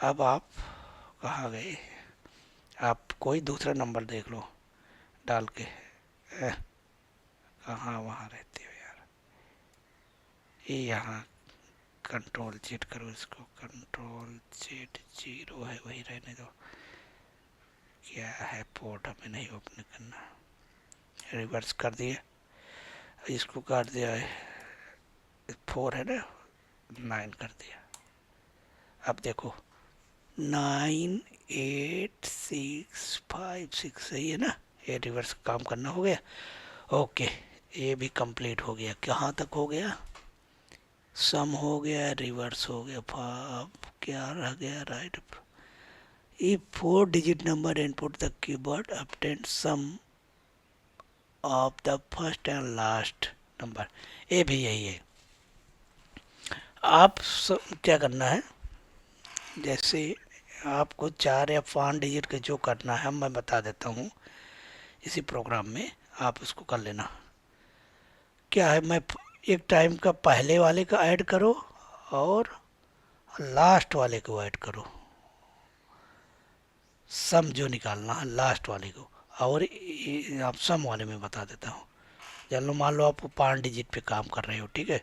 अब आप कहाँ गए, आप कोई दूसरा नंबर देख लो डाल के। कहाँ वहाँ रहते हो यार, ये यहाँ कंट्रोल जेड करो इसको, कंट्रोल जेड, जीरो है वही रहने दो। क्या है, पोर्ट हमें नहीं ओपन करना, रिवर्स कर दिया, इसको काट दिया है, 4 है ना, 9 कर दिया। अब देखो 9 8 6 5 6, सही है ना। ये रिवर्स काम करना हो गया, ओके। ये भी कंप्लीट हो गया, कहाँ तक हो गया, सम हो गया, रिवर्स हो गया। अब क्या रह गया, राइट। ये 4 digit number input the keyboard obtain sum of the first and last number, ये भी यही है। आप क्या करना है, जैसे आपको 4 या 5 डिजिट के जो करना है मैं बता देता हूँ इसी प्रोग्राम में, आप उसको कर लेना। क्या है, मैं एक टाइम का पहले वाले का ऐड करो और लास्ट वाले को ऐड करो, सम जो निकालना है लास्ट वाले को। और आप सम वाले में बता देता हूँ। चलो मान लो आप 5 डिजिट पे काम कर रहे हो, ठीक है,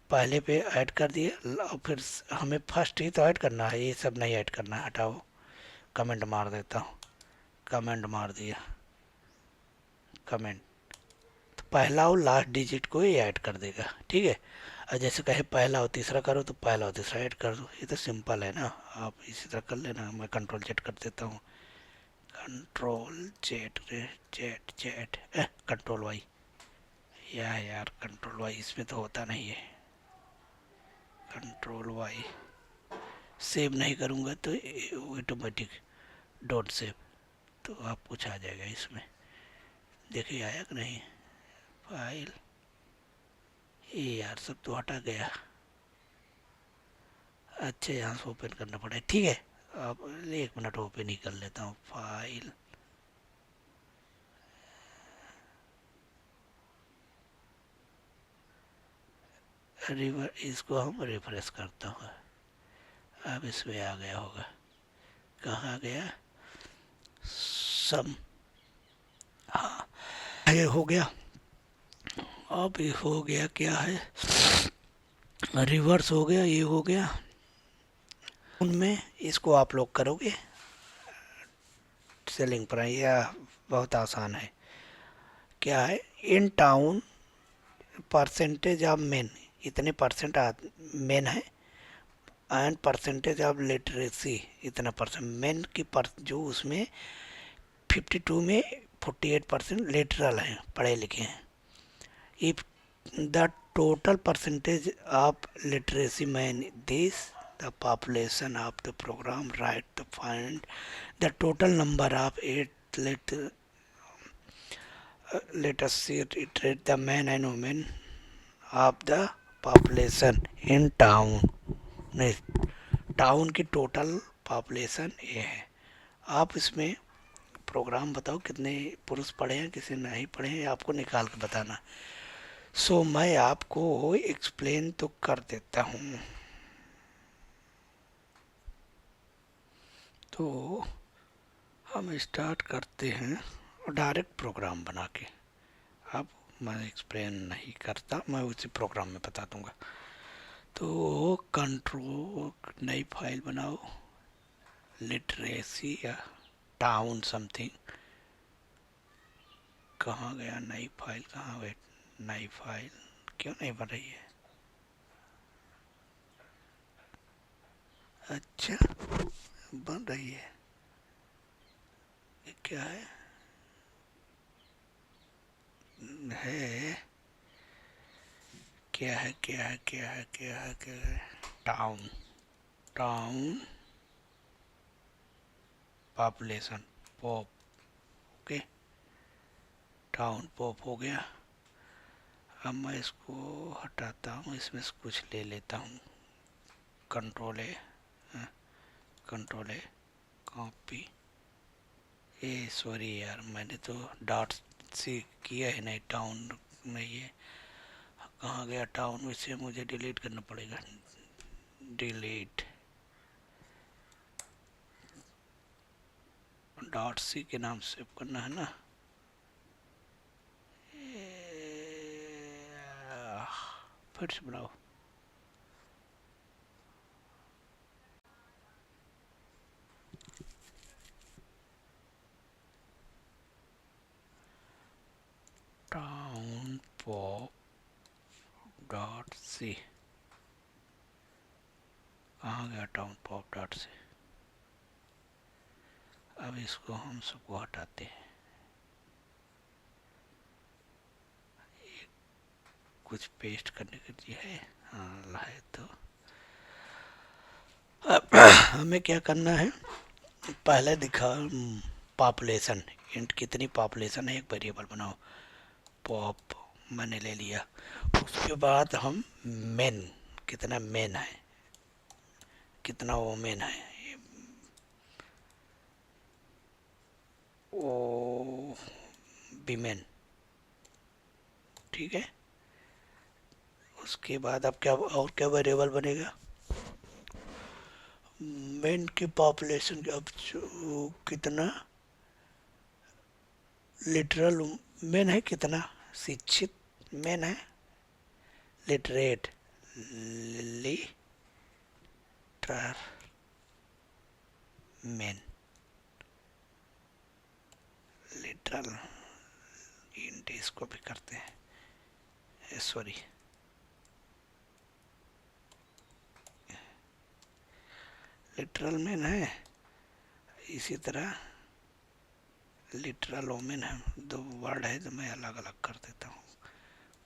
पहले पे ऐड कर दिए, और फिर हमें फर्स्ट ही तो ऐड करना है, ये सब नहीं ऐड करना है, हटाओ। कमेंट मार देता हूँ, कमेंट मार दिया, कमेंट, तो पहला और लास्ट डिजिट को ही ऐड कर देगा, ठीक है। और जैसे कहे पहला और तीसरा करो, तो पहला और तीसरा ऐड कर दो, ये तो सिंपल है ना। आप इसी तरह कर लेना, मैं कंट्रोल जेड कर देता हूँ, control Z Z Z, control Y, या यार कंट्रोल वाई इसमें तो होता नहीं है, कंट्रोल वाई सेव नहीं करूँगा तो ऑटोमेटिक डॉट सेव, तो आप कुछ आ जाएगा इसमें, देखिए आया कि नहीं, फाइल, ये यार सब तो हटा गया। अच्छा यहाँ से ओपन करना पड़ेगा, ठीक है। अब 1 मिनट ओपन ही कर लेता हूँ फाइल, इसको हम रिफ्रेश करता हूँ, अब इसमें आ गया होगा, कहाँ गया, सम, हाँ ये हो गया। अब ये हो गया, क्या है, रिवर्स हो गया, ये हो गया। उनमें इसको आप लोग करोगे सेलिंग प्राइस, या बहुत आसान है। क्या है, in town percentage of main, इतने परसेंट मेन है, एंड परसेंटेज ऑफ लिटरेसी इतना परसेंट, मेन की जो उसमें 52 में 48% लिटरल हैं, पढ़े लिखे हैं। If the total percentage of literacy man this the population of the program, right, to find the total number of it. Let us see iterate the men and women of the population in town, नहीं, टाउन की टोटल पॉपुलेशन ये है। आप इसमें प्रोग्राम बताओ कितने पुरुष पढ़े हैं, किसी नहीं पढ़े हैं, आपको निकाल के बताना। सो मैं आपको एक्सप्लेन तो कर देता हूँ। तो हम स्टार्ट करते हैं डायरेक्ट प्रोग्राम बना के। अब मैं एक्सप्लेन नहीं करता, मैं उसी प्रोग्राम में बता दूंगा। तो कंट्रोल, नई फाइल बनाओ, लिटरेसी या टाउन समथिंग। कहाँ गया नई फाइल, कहाँ गई नई फाइल, क्यों नहीं बन रही है? अच्छा, बन रही है। ये क्या है क्या है, क्या है, क्या है, क्या है, क्या है? Town, town population pop. Okay, town pop हो गया। अब मैं इसको हटाता हूँ, इसमें से कुछ ले लेता हूँ। कंट्रोल ए, कंट्रोल ए, कॉपी। ए सॉरी यार, मैंने तो डॉट से किया है नहीं, टाउन नहीं है। कहाँ गया टाउन? इसे मुझे डिलीट करना पड़ेगा। डिलीट, डॉट सी के नाम से करना है ना। फिर से बनाओ। टाउन पॉप डॉट सी, कहाँ गया टाउन पॉप डॉट सी? अब इसको हम सबको हटाते हैं। कुछ पेस्ट करने के लिए है, हाँ है तो। अब हमें क्या करना है, पहले दिखा पॉपुलेशन, इंट कितनी पॉपुलेशन है, एक वेरिएबल बनाओ। पॉप मैंने ले लिया। उसके बाद हम मेन, कितना मेन है, कितना वोमेन है, ओ विमेन, ठीक है। उसके बाद अब क्या और क्या वेरिएबल बनेगा? मेन की पॉपुलेशन, अब कितना लिटरल मेन है, कितना शिक्षित मेन है, literate, litre main, literal int इसको भी करते हैं, सॉरी लिटरल मेन है। इसी तरह लिटरल ओमेन है, दो वर्ड है तो मैं अलग अलग कर देता हूँ।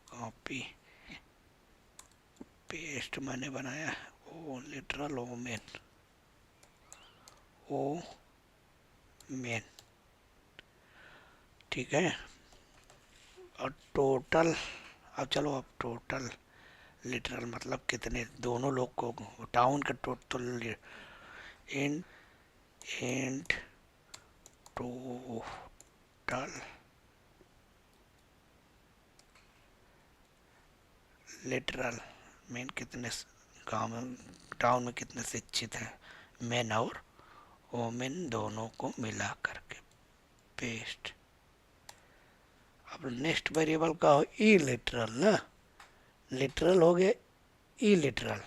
कॉपी पेस्ट मैंने बनाया, ओ लिटरल ओमेन, ओ मेन, ठीक है। और टोटल, अब चलो अब टोटल लिटरल मतलब कितने, दोनों लोग को, टाउन का total int, int total literal main कितने, गाँव में टाउन में कितने शिक्षित हैं, मेन और वोमेन दोनों को मिला करके पेस्ट। अब नेक्स्ट वेरिएबल का हो ई लिटरल ना, लिटरल हो गया ई लिटरल।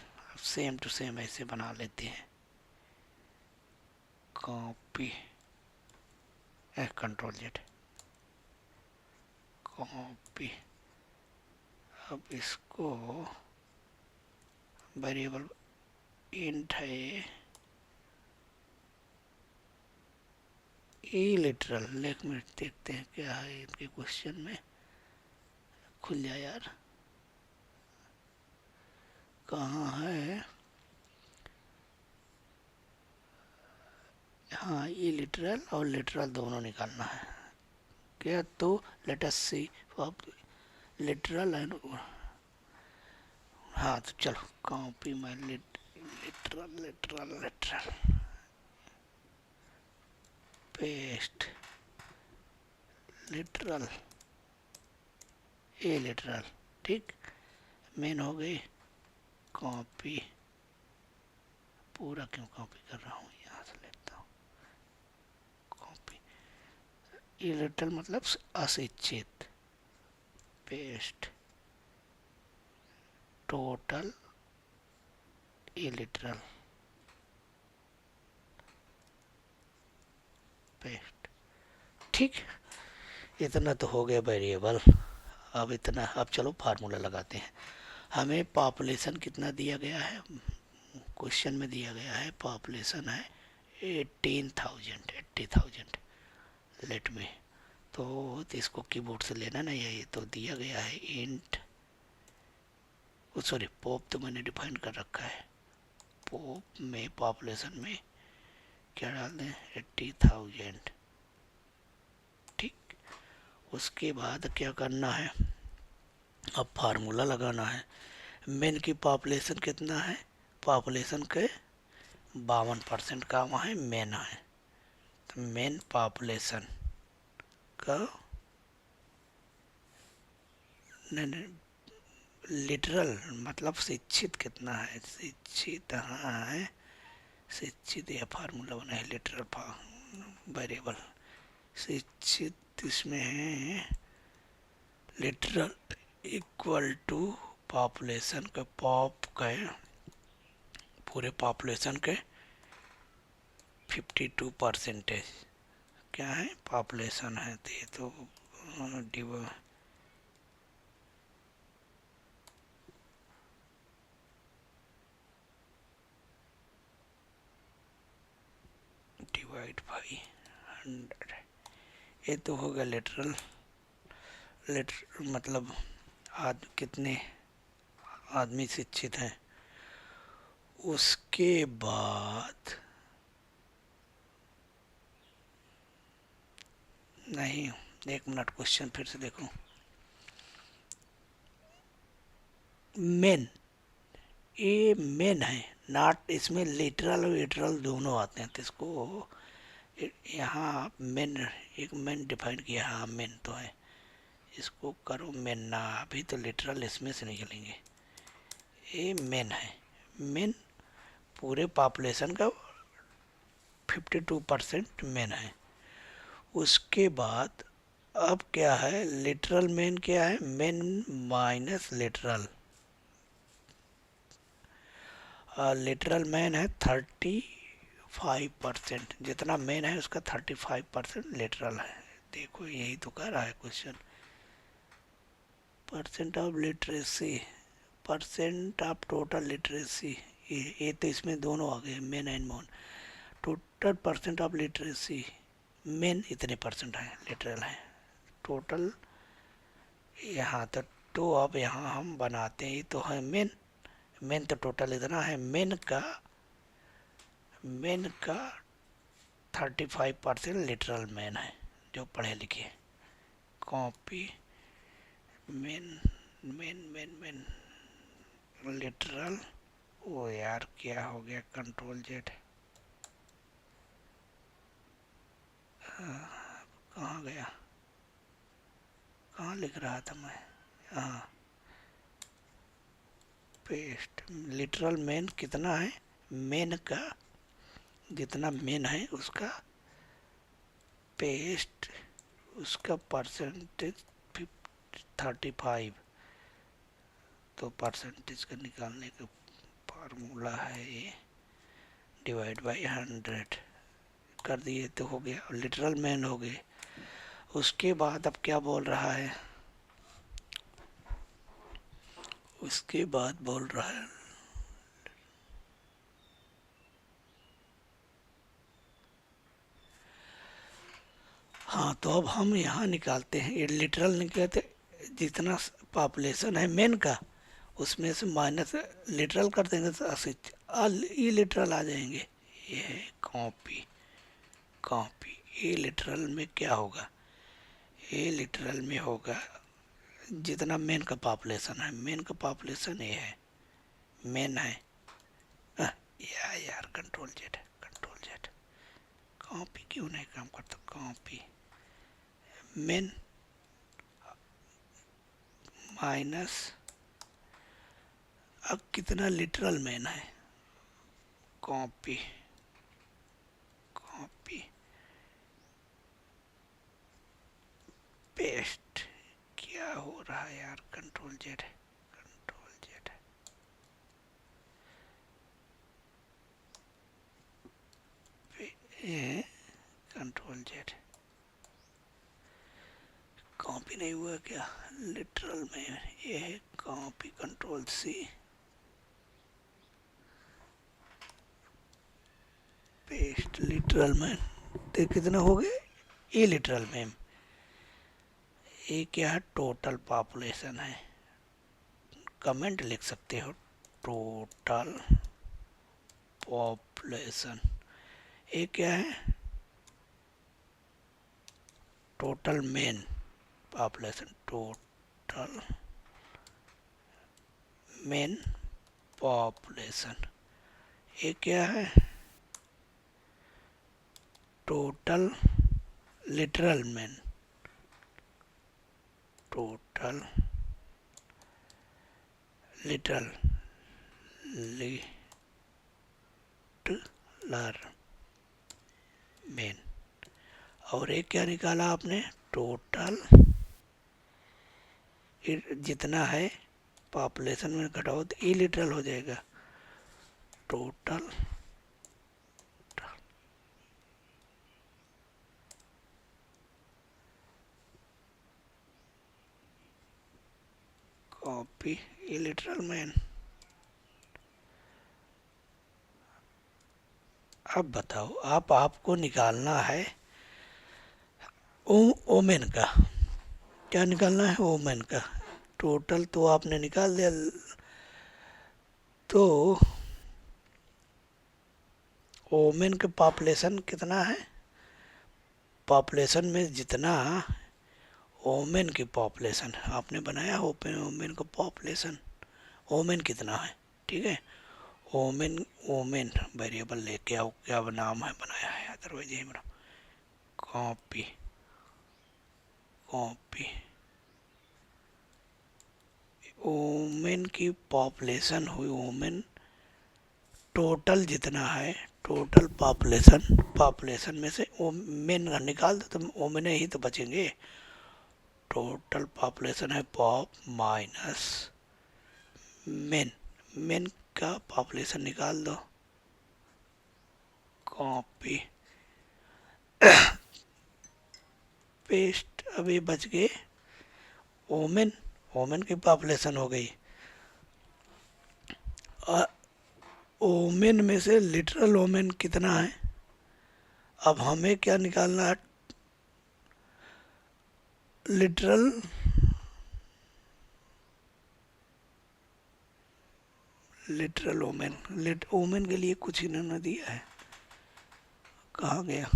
सेम टू सेम ऐसे बना लेते हैं। Copy, control Z, copy. अब इसको वेरिएबल इंट है ई लिटरल, एक मिनट देखते हैं क्या है इनके क्वेश्चन में। खुल जाए यार, कहाँ है? हाँ, ई लिटरल और लिटरल दोनों निकालना है क्या? तो let us see literal and, हाँ तो चलो copy my literal literal literal paste, literal A literal, ठीक। मेन हो गई। कॉपी, पूरा क्यों कॉपी कर रहा हूँ, यहाँ से लेता हूँ। कॉपी ए लिटरल मतलब अशिक्षित, paste total A literal paste. ठीक, इतना तो हो गया वेरिएबल। अब इतना, अब चलो फार्मूला लगाते हैं। हमें पॉपुलेशन कितना दिया गया है, क्वेश्चन में दिया गया है पॉपुलेशन है 18,000, 80,000 लेट में। तो इसको कीबोर्ड से लेना नहीं है, ये तो दिया गया है इंट, सॉरी पॉप तो मैंने डिफाइन कर रखा है। पॉप में पॉपुलेशन में क्या डाल दें, 80,000। ठीक, उसके बाद क्या करना है, अब फार्मूला लगाना है। मेन की पॉपुलेशन कितना है, पॉपुलेशन के 52% का वहाँ है मेन है, तो मेन पॉपुलेशन का नहीं, लिटरल मतलब शिक्षित कितना है, शिक्षित हाँ है, शिक्षित या फार्मूला बना है लिटरल वेरिएबल शिक्षित, इसमें है लिटरल इक्वल टू पॉपुलेशन का, पॉप का पूरे पॉपुलेशन के 52% क्या है पॉपुलेशन है, तो ये तो डिवाइड बाई 100, ये तो होगा लिटरल, लिटर मतलब कितने आदमी शिक्षित हैं। उसके बाद नहीं, एक मिनट क्वेश्चन फिर से देखो। मेन, ये मेन है नॉट, इसमें लिटरल और लिटरल दोनों आते हैं, तो इसको यहाँ मेन, एक मेन डिफाइन किया, हाँ मेन तो है, इसको करो मेन ना, अभी तो लिटरल इसमें से निकलेंगे। ये मेन है, मेन पूरे पॉपुलेशन का 52% मेन है। उसके बाद अब क्या है, लिटरल मेन क्या है, main minus literal, literal main है 35%, जितना मेन है उसका 35% लिटरल है। देखो यही तो कह रहा है question, percent of literacy, percent of total literacy, ये तो इसमें दोनों आ गए मेन एंड मोन। Total percent of literacy, main इतने परसेंट है, लिटरल है टोटल, यहाँ तो तो अब यहाँ हम बनाते हैं, तो है मेन, मेन तो टोटल इतना है, मेन का 35% लिटरल मेन है जो पढ़े लिखे। कॉपी मेन, मेन लिटरल, ओ यार क्या हो गया, कंट्रोल जेड, कहाँ गया, कहाँ लिख रहा था मैं, हाँ पेस्ट, लिटरल मेन कितना है, मेन का जितना मेन है उसका पेस्ट, उसका परसेंटेज 35, तो परसेंटेज का निकालने का फार्मूला है ये, डिवाइड बाई 100 कर दिए तो हो गया, लिटरल मेन हो गए। उसके बाद अब क्या बोल रहा है, उसके बाद बोल रहा है हाँ, तो अब हम यहाँ निकालते हैं, ये लिटरल निकालते, जितना पॉपुलेशन है मेन का उसमें से माइनस लिटरल कर देंगे तो ई लिटरल आ जाएंगे। ये है कॉपी, कॉपी ए लिटरल में क्या होगा, ए लिटरल में होगा जितना मेन का पॉपुलेशन है, मेन का पॉपुलेशन ये है, मेन है यार control Z, control Z, copy क्यों नहीं काम करता, कॉपी मेन माइनस, अब कितना लिटरल मेन है, कॉपी, कॉपी पेस्ट, क्या हो रहा है यार, control Z, control Z, control Z. Copy नहीं हुआ क्या? लिटरल में ये है copy, control C, paste literal में। तो कितना हो गया? ये लिटरल में ये क्या है? टोटल पॉपुलेशन है। कमेंट लिख सकते हो, टोटल पॉपुलेशन। ये क्या है? Total main population, total main population. ये क्या है? Total literal main, total literal literal main. और एक क्या निकाला आपने? टोटल जितना है पॉपुलेशन में घटाओ तो ई लिटरल हो जाएगा। टोटल कॉपी ई लिटरल मैन। अब बताओ, आपको निकालना है ओमेन का। क्या निकालना है? ओमेन का। टोटल तो आपने निकाल दिया, तो ओमेन का पॉपुलेशन कितना है? पॉपुलेशन में जितना ओमेन की पॉपुलेशन आपने बनाया, ओमेन का पॉपुलेशन, ओमेन कितना है, ठीक है। ओमेन, ओमेन वेरिएबल लेके आओ, क्या नाम है बनाया है, अदरवाइज यही बना। कॉपी, कॉपी ओमेन की पॉपुलेशन हुई, ओमेन टोटल जितना है, टोटल पॉपुलेशन, पॉपुलेशन में से ओमेन निकाल दो तो ओमेन ही तो बचेंगे। टोटल पॉपुलेशन है पॉप माइनस मेन, मेन का पॉपुलेशन निकाल दो। Copy paste. अभी बच गए ओमेन, ओमेन की पॉपुलेशन हो गई। ओमेन में से लिटरल ओमेन कितना है? अब हमें क्या निकालना है? Literal literal women. ओमेन के लिए कुछ इन्होंने दिया है, कहाँ गया?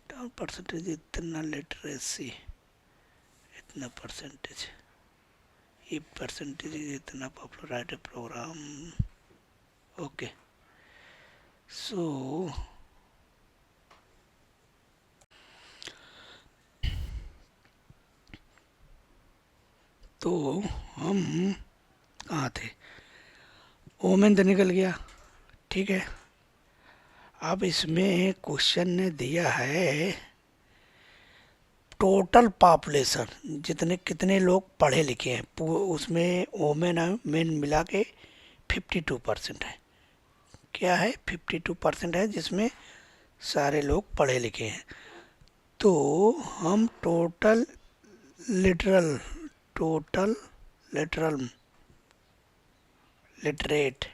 10% इतना लिटरेसी, इतना परसेंटेज, ये परसेंटेज इतना पॉपुलर प्रोग्राम। ओके, सो तो हम कहाँ थे? ओमेन तो निकल गया, ठीक है। अब इसमें क्वेश्चन ने दिया है टोटल पॉपुलेशन, जितने कितने लोग पढ़े लिखे हैं, उसमें वोमेन और मेन मिला के 52% है। क्या है? 52% है, जिसमें सारे लोग पढ़े लिखे हैं। तो हम total literal, total literal literate,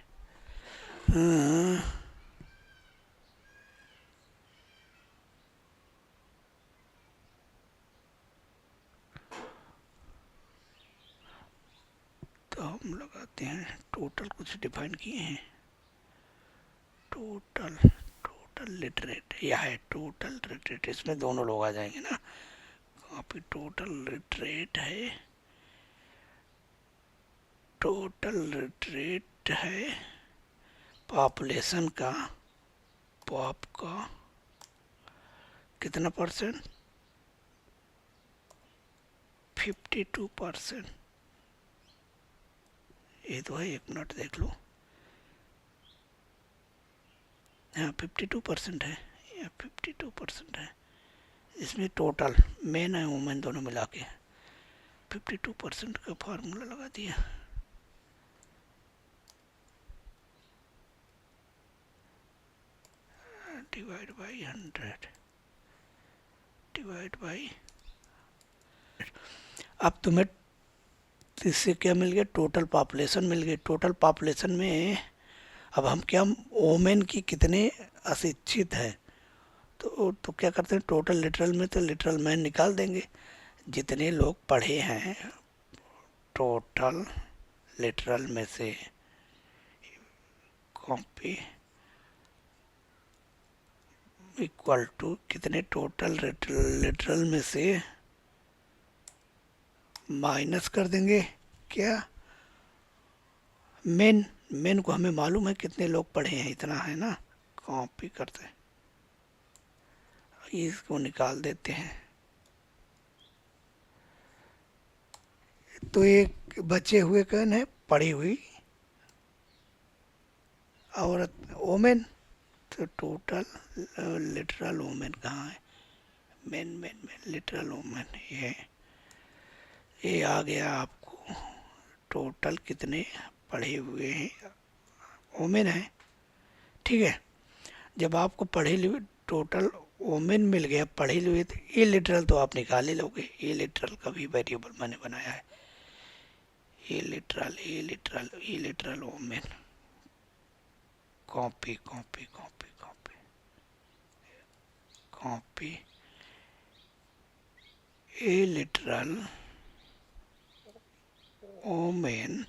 तो हम लगाते हैं टोटल, कुछ डिफाइन किए हैं। टोटल, टोटल लिटरेट, यह है टोटल लिटरेट, इसमें दोनों लोग आ जाएंगे ना। कॉपी, टोटल लिटरेट है, टोटल लिटरेट है पॉपुलेशन का, पॉप का कितना परसेंट? 52%। ये तो है, एक मिनट देख लो। हाँ 52% है, या 52% है। इसमें टोटल मेन है वुमेन दोनों मिला के। 52% का फार्मूला लगा दिया। Divide by 100 divide by. अब तुम्हें इससे क्या मिल गया? टोटल पॉपुलेशन मिल गई। टोटल पॉपुलेशन में अब हम क्या, वोमेन की कितने अशिक्षित है, तो क्या करते हैं, टोटल लिटरल में तो लिटरल मैन निकाल देंगे। जितने लोग पढ़े हैं टोटल लिटरल में से कॉपी इक्वल टू कितने टोटल लिटरल में से माइनस कर देंगे क्या, मेन। मेन को हमें मालूम है कितने लोग पढ़े हैं, इतना है ना, कॉपी करते हैं, इसको निकाल देते हैं। तो एक बचे हुए कौन है, पढ़ी हुई औरत, वोमेन। तो टोटल लिटरल वोमेन कहाँ है, main main main literal women, ये आ गया आपको। टोटल कितने पढ़े हुए हैं, वोमेन है, ठीक है। जब आपको पढ़े हुए टोटल वोमेन मिल गया पढ़े हुए, तो ये लिटरल तो आप निकाल ही लोगे। ये लिटरल का भी वेरिएबल मैंने बनाया है, ये लिटरल ये लिटरल ये लिटरल वोमेन। Copy copy copy copy copy, a literal वोमेन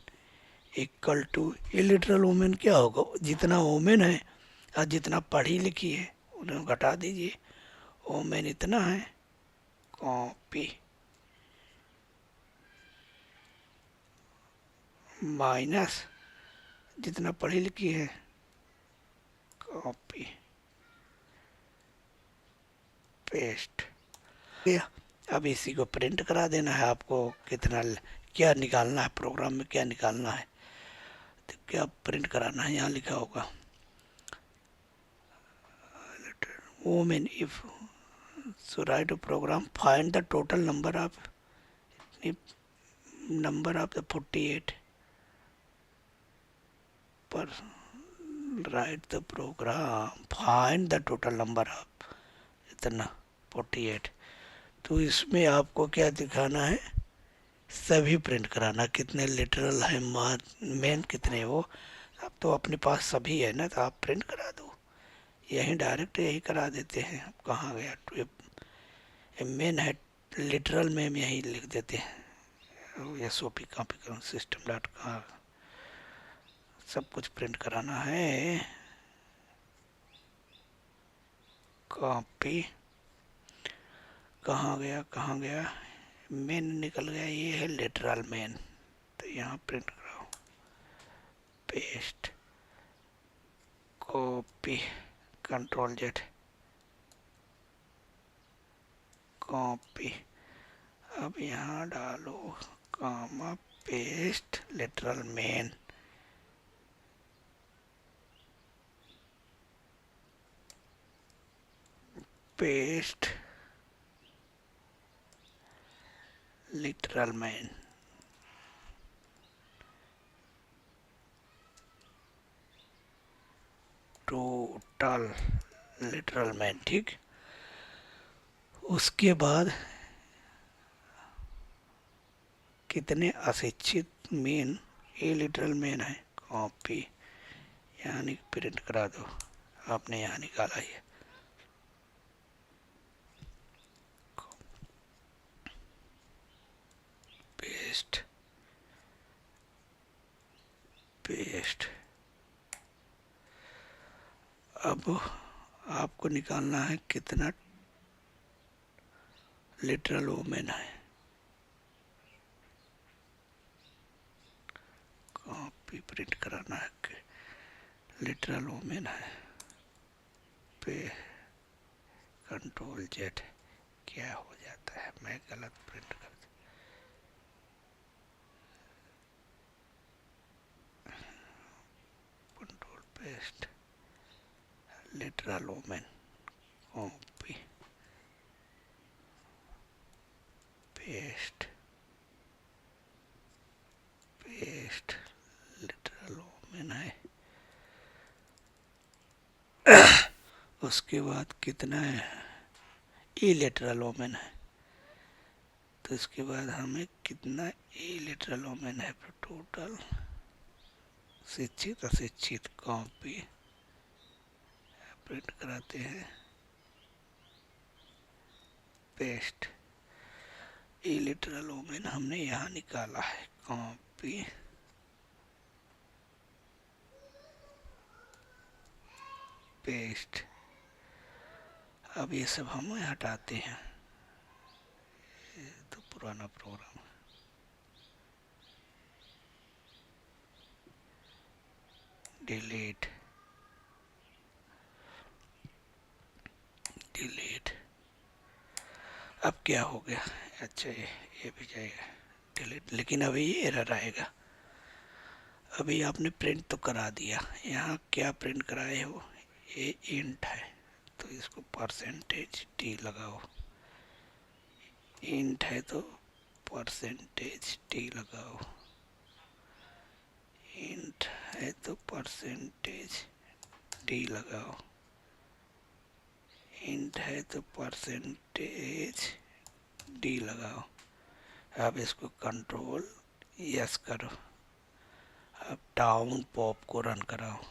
इक्वल टू, ए लिटरल वोमेन क्या होगा, जितना वोमेन है और जितना पढ़ी लिखी है उन्हें घटा दीजिए, वोमेन इतना है, कॉपी माइनस जितना पढ़ी लिखी है, कॉपी पेस्ट गया। अब इसी को प्रिंट करा देना है आपको। कितना क्या निकालना है, प्रोग्राम में क्या निकालना है, तो क्या प्रिंट कराना है, यहाँ लिखा होगा women if, so write a program, find the total number of the 48 पर write the program, find the total number of इतना 48। तो इसमें आपको क्या दिखाना है, सभी प्रिंट कराना, कितने लिटरल है, मेन कितने वो। अब तो अपने पास सभी है ना, तो आप प्रिंट करा दो, यही डायरेक्ट यही करा देते हैं। अब कहाँ गया, तो मेन है लिटरल में हम यही लिख देते हैं, एस ओ पी कॉपी करूँ सिस्टम डॉट कॉम, सब कुछ प्रिंट कराना है। कॉपी कहाँ गया कहाँ गया, मेन निकल गया, ये है लिटरल मेन, तो यहाँ प्रिंट कराओ, paste, copy, control Z, copy. अब यहाँ डालो comma, paste literal men, paste literal man, total literal man, ठीक। उसके बाद कितने अशिक्षित मेन, ए लिटरल मैन है, कॉपी, यानी प्रिंट करा दो, आपने यहाँ निकाला है, पेस्ट पेस्ट। अब आपको निकालना है कितना लिटरल वोमेन है, कॉपी प्रिंट कराना है कि लिटरल वोमेन है, पे कंट्रोल जेड, क्या हो जाता है, मैं गलत प्रिंट कर, कंट्रोल पेस्ट लिटरल वोमेन, कॉपी पेस्ट उसके बाद कितना है, ई लेटरल ओमेन है, तो इसके बाद हमें कितना ई लेटरल ओमेन है, टोटल शिक्षित अशिक्षित कॉपी प्रिंट कराते हैं, पेस्ट। ई लिटरल ओमेन हमने यहाँ निकाला है, कॉपी पेस्ट। अब ये सब हम हटाते हैं, ये तो पुराना प्रोग्राम है। Delete delete. अब क्या हो गया, अच्छा ये भी जाएगा डिलीट, लेकिन अभी ये एरर आएगा। अभी आपने प्रिंट तो करा दिया, यहाँ क्या प्रिंट कराए हो, ये इंट है तो इसको परसेंटेज टी लगाओ, इंट है तो परसेंटेज टी लगाओ, इंट है तो परसेंटेज टी लगाओ, इंट है तो परसेंटेज डी लगाओ। अब इसको कंट्रोल यस करो, अब टाउन पॉप को रन कराओ।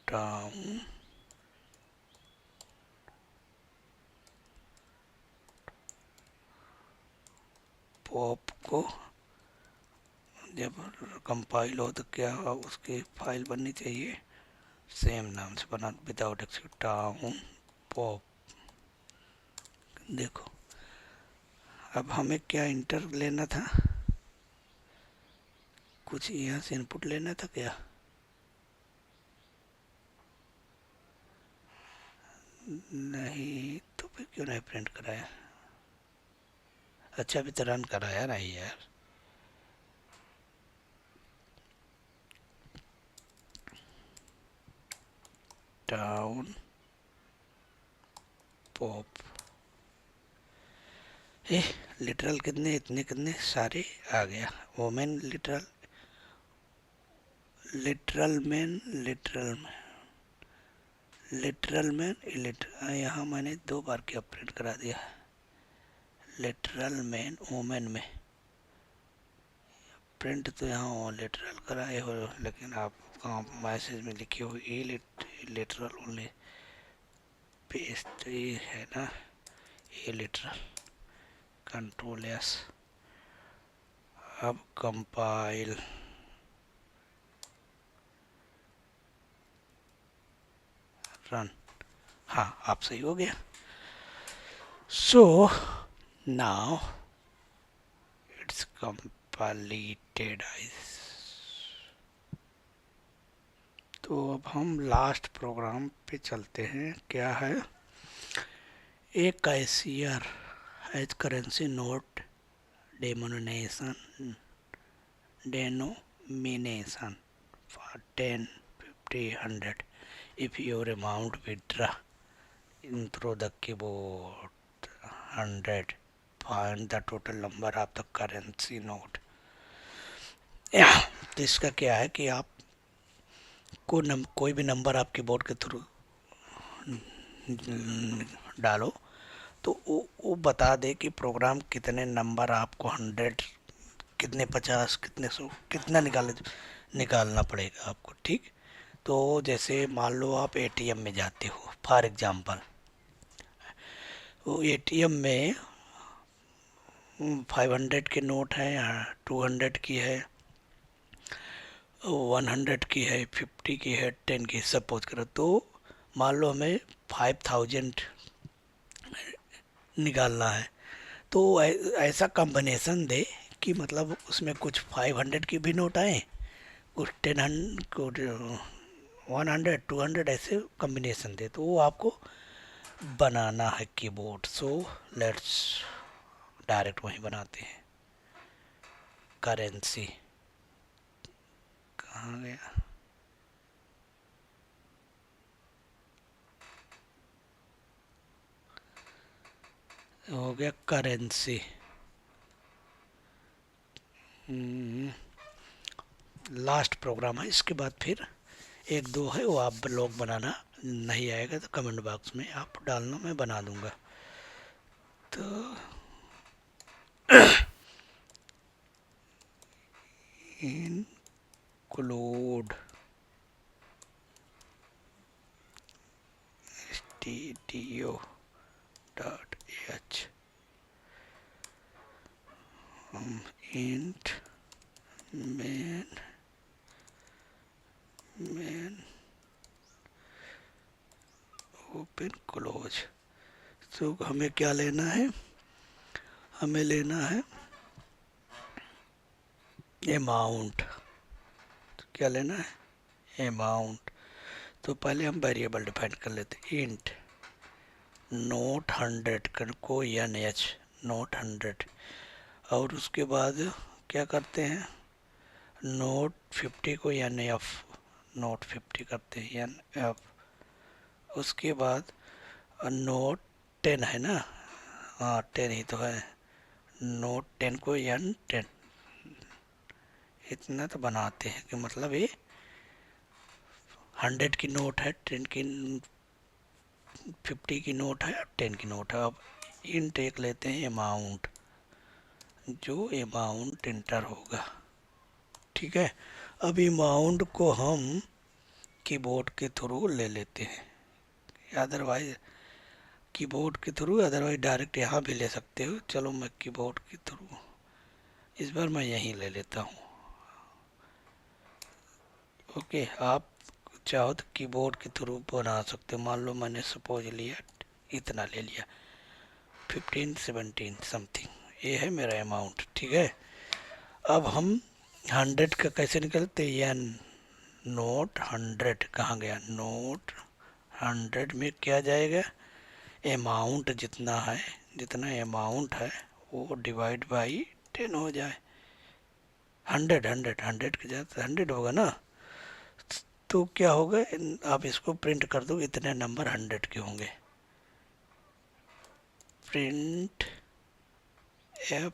टाउन पॉप को जब कंपाइल हो तो क्या उसकी फाइल बननी चाहिए, सेम नाम से बना, विदाउट एक्सेप्ट टाउन पॉप। देखो अब हमें क्या इंटर लेना था, कुछ यहाँ से इनपुट लेना था क्या, नहीं तो फिर क्यों नहीं प्रिंट कराया। अच्छा अभी तो रन कराया नहीं यार, टाउन पॉप। ए लिटरल कितने, इतने कितने सारे आ गया, women literal, literal man, literal man, literal man, literal, यहाँ मैंने 2 बार क्या प्रिंट करा दिया, लिटरल मैन वोमेन में प्रिंट तो यहाँ लिटरल कराए हो, लेकिन आप मैसेज में लिखे हो ए लिटरल ओनली, पेस्ट ये है ना, ए लिटरल, कंट्रोल एस। अब कंपाइल, रन, हाँ आप सही हो गया। So now it's completed. तो अब हम लास्ट प्रोग्राम पे चलते हैं, क्या है, ए cashier has currency note denomination denomination for 10, 50, 100 if your amount withdraw in through the keyboard 100, find the total number of the currency note। तो इसका क्या है कि आप कोई भी नंबर आप कीबोर्ड के थ्रू डालो तो वो बता दे कि प्रोग्राम कितने नंबर आपको 100, कितने 50, कितने 100, कितना निकालना पड़ेगा आपको, ठीक। तो जैसे मान लो आप एटीएम में जाते हो फॉर एग्जांपल, वो एटीएम में 500 के नोट है या 200 की है, 100 की है, 50 की है, 10 की, सपोज करो। तो मान लो हमें 5000 निकालना है, तो ऐसा कॉम्बिनेशन दे कि मतलब उसमें कुछ 500 की भी नोट आए, कुछ 10, कुछ 100, 200, ऐसे कॉम्बिनेशन दे, तो वो आपको बनाना है कीबोर्ड। सो लेट्स डायरेक्ट वहीं बनाते हैं। करेंसी कहाँ गया, हो गया करेंसी। लास्ट प्रोग्राम है, इसके बाद फिर एक दो है वो आप लोग बनाना, नहीं आएगा तो कमेंट बॉक्स में आप डालना, मैं बना दूंगा। तो include stdio dot h int main open close. तो हमें क्या लेना है, हमें लेना है अमाउंट। तो क्या लेना है, अमाउंट। तो पहले हम वेरिएबल डिफाइन कर लेते हैं, इंट नोट 100 को एन एच, नोट 100। और उसके बाद क्या करते हैं, नोट 50 को एन एफ, नोट 50 करते हैं एन एफ। उसके बाद नोट 10 है ना, हाँ 10 ही तो है, नोट 10 को एन 10। इतना तो बनाते हैं कि मतलब ये 100 की नोट है, 10 की, 50 की नोट है, 10 की नोट है। अब इंट एक लेते हैं अमाउंट, जो अमाउंट इंटर होगा, ठीक है। अब अमाउंट को हम कीबोर्ड के थ्रू ले लेते हैं, अदरवाइज कीबोर्ड के थ्रू, अदरवाइज डायरेक्ट यहाँ भी ले सकते हो। चलो मैं कीबोर्ड के थ्रू, इस बार मैं यहीं ले लेता हूँ। ओके, आप चाहो तो कीबोर्ड के थ्रू बना सकते हो। मान लो मैंने सपोज लिया, इतना ले लिया, 15 17 समथिंग, ये है मेरा अमाउंट, ठीक है। अब हम 100 का कैसे निकलते हैं, या नोट 100 कहाँ गया, नोट 100 में क्या जाएगा, अमाउंट जितना है, जितना अमाउंट है वो डिवाइड बाई 10 हो जाए। 100 के जाए 100 होगा ना, तो क्या होगा, आप इसको प्रिंट कर दो, इतने नंबर 100 के होंगे। Print F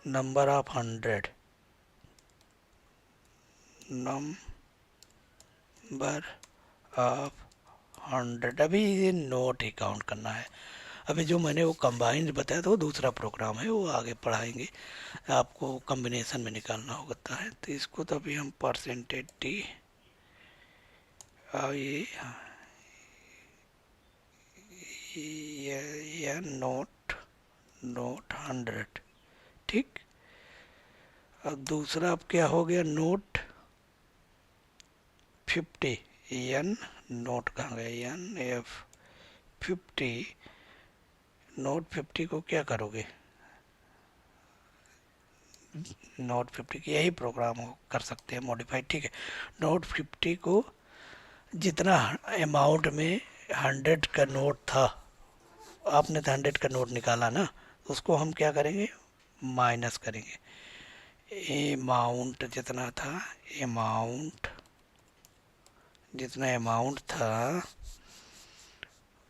number of 100, number of 100। अभी ये नोट ही काउंट करना है। अभी जो मैंने वो कंबाइंड बताया था वो दूसरा प्रोग्राम है, वो आगे पढ़ाएंगे, आपको कॉम्बिनेशन में निकालना होता है। तो इसको तो अभी हम परसेंटेज टी, ये नोट 100, ठीक। अब दूसरा अब क्या हो गया, नोट 50, एन नोट कहाँ गया, एन एफ 50, नोट 50 को क्या करोगे, नोट 50 की यही प्रोग्राम हो कर सकते हैं मॉडिफाई, ठीक है। नोट 50 को जितना अमाउंट में 100 का नोट था, आपने तो 100 का नोट निकाला ना, उसको हम क्या करेंगे, माइनस करेंगे। अमाउंट जितना था, अमाउंट जितना अमाउंट था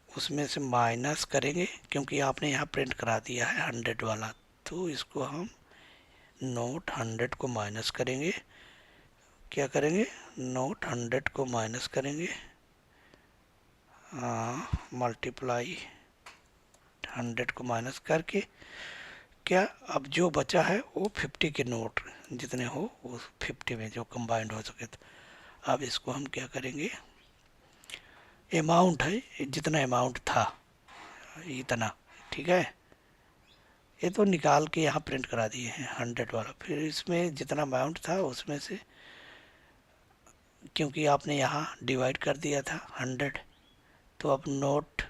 उसमें से माइनस करेंगे, क्योंकि आपने यहाँ प्रिंट करा दिया है 100 वाला, तो इसको हम नोट 100 को माइनस करेंगे। क्या करेंगे, नोट 100 को माइनस करेंगे, मल्टीप्लाई 100 को माइनस करके, क्या अब जो बचा है वो 50 के नोट जितने हो वो 50 में जो कंबाइंड हो सके। तो अब इसको हम क्या करेंगे, अमाउंट है, जितना अमाउंट था इतना, ठीक है। ये तो निकाल के यहाँ प्रिंट करा दिए हैं 100 वाला। फिर इसमें जितना अमाउंट था उसमें से, क्योंकि आपने यहाँ डिवाइड कर दिया था 100, तो अब नोट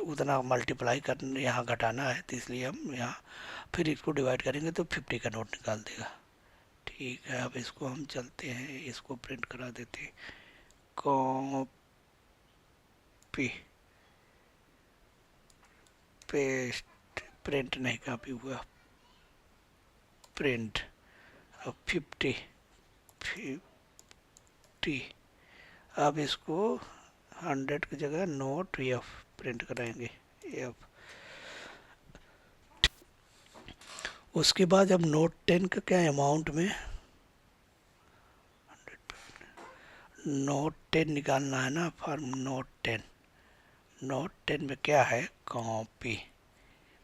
उतना मल्टीप्लाई कर यहाँ घटाना है, तो इसलिए हम यहाँ फिर इसको डिवाइड करेंगे तो 50 का नोट निकाल देगा, ठीक है। अब इसको हम चलते हैं, इसको प्रिंट करा देते हैं, कॉपी पेस्ट, प्रिंट नहीं कॉपी हुआ, प्रिंट। अब 50, अब इसको 100 की जगह नोट एफ प्रिंट कराएंगे, एफ उसके बाद अब नोट 10 का क्या अमाउंट में नोट 10 निकालना है ना, फॉर नोट 10। नोट 10 में क्या है, कॉपी।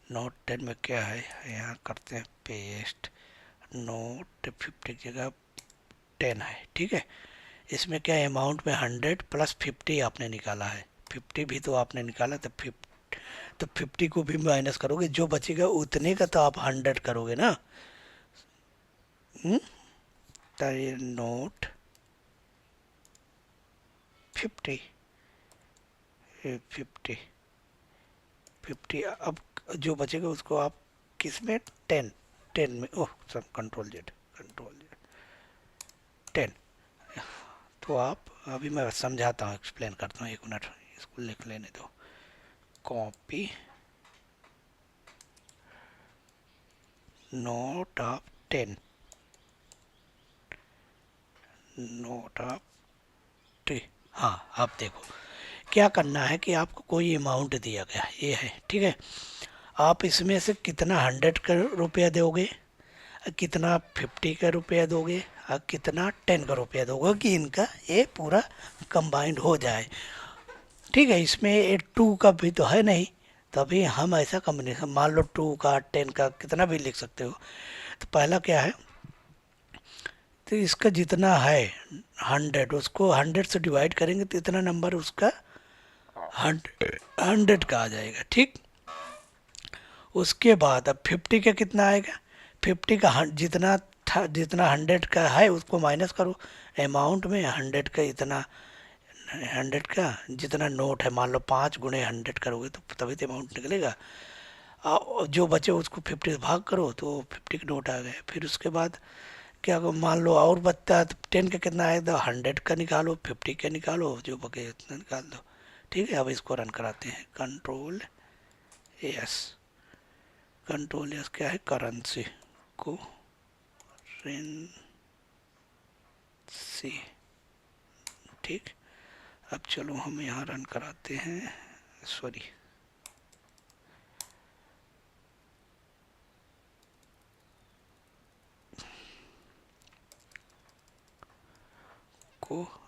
नोट 10 में क्या है, यहाँ करते हैं पेस्ट। नोट 50 की जगह 10 है, ठीक है। इसमें क्या है, अमाउंट में 100 प्लस 50 आपने निकाला है। 50 भी तो आपने निकाला, तो 50 को भी माइनस करोगे, जो बचेगा उतने का तो आप 100 करोगे ना। तो ये नोट 50, 50, 50। अब जो बचेगा उसको आप किस में, 10, 10 में, ओह सब कंट्रोल जेड, कंट्रोल जेड, 10। तो आप अभी मैं समझाता हूँ, एक्सप्लेन करता हूँ, एक मिनट इसको लिख लेने दो। Copy note of 10, note of 10। हाँ, अब देखो क्या करना है कि आपको कोई अमाउंट दिया गया ये है, ठीक है। आप इसमें से कितना 100 का रुपया दोगे, कितना 50 का रुपया दोगे, और कितना 10 का रुपया दोगे, कि इनका ये पूरा कंबाइंड हो जाए, ठीक है। इसमें ये 2 का भी तो है नहीं, तभी हम ऐसा कम्बिनेशन, मान लो 2 का 10 का कितना भी लिख सकते हो। तो पहला क्या है, तो इसका जितना है 100, उसको 100 से डिवाइड करेंगे तो इतना नंबर उसका 100 का आ जाएगा, ठीक। उसके बाद अब 50 का कितना आएगा, 50 का जितना था, जितना 100 का है उसको माइनस करो। अमाउंट में 100 का इतना, 100 का जितना नोट है, मान लो 5 गुणे 100 करोगे तो तभी तो अमाउंट निकलेगा। जो बचे उसको 50 से भाग करो तो 50 के नोट आ गए। फिर उसके बाद क्या मान लो और बचता है, तो 10 का कितना आएगा, तो 100 का निकालो, 50 का निकालो, जो बचे उतना निकाल दो, ठीक है। अब इसको रन कराते हैं, कंट्रोल एस। कंट्रोल एस क्या है, करेंसी को करेंसी, ठीक। अब चलो हम यहाँ रन कराते हैं, सॉरी,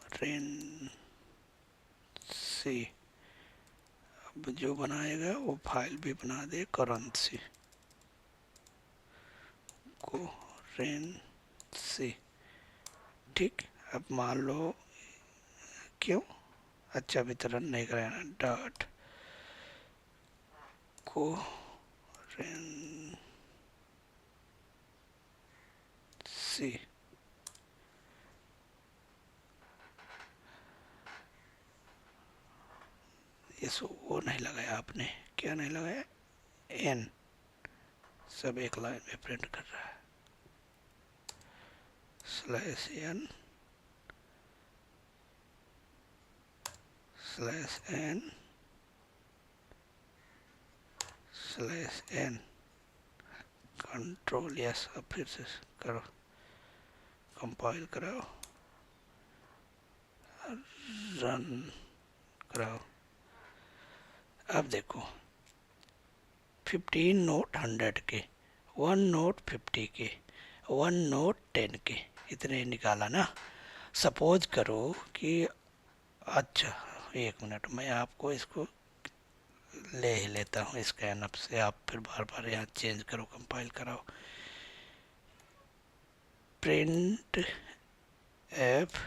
करेंसी। अब जो बनाएगा वो फाइल भी बना दे, करेंसी करेंसी, ठीक। अब मान लो, क्यों, अच्छा वितरण नहीं कराना, डॉट करेंसी। ये वो नहीं लगाया आपने, क्या नहीं लगाया, एन, सब एक लाइन में प्रिंट कर रहा है, slash n, slash n, slash n, control yes. अब फिर से करो, कंपाइल कराओ, रन कराओ। अब देखो 15 नोट 100 के, 1 नोट 50 के, 1 नोट 10 के, इतने निकाला ना। सपोज करो कि, अच्छा एक मिनट, मैं आपको इसको ले ही लेता हूँ स्कैन अप से, आप फिर बार बार यहाँ चेंज करो, कंपाइल कराओ। Print F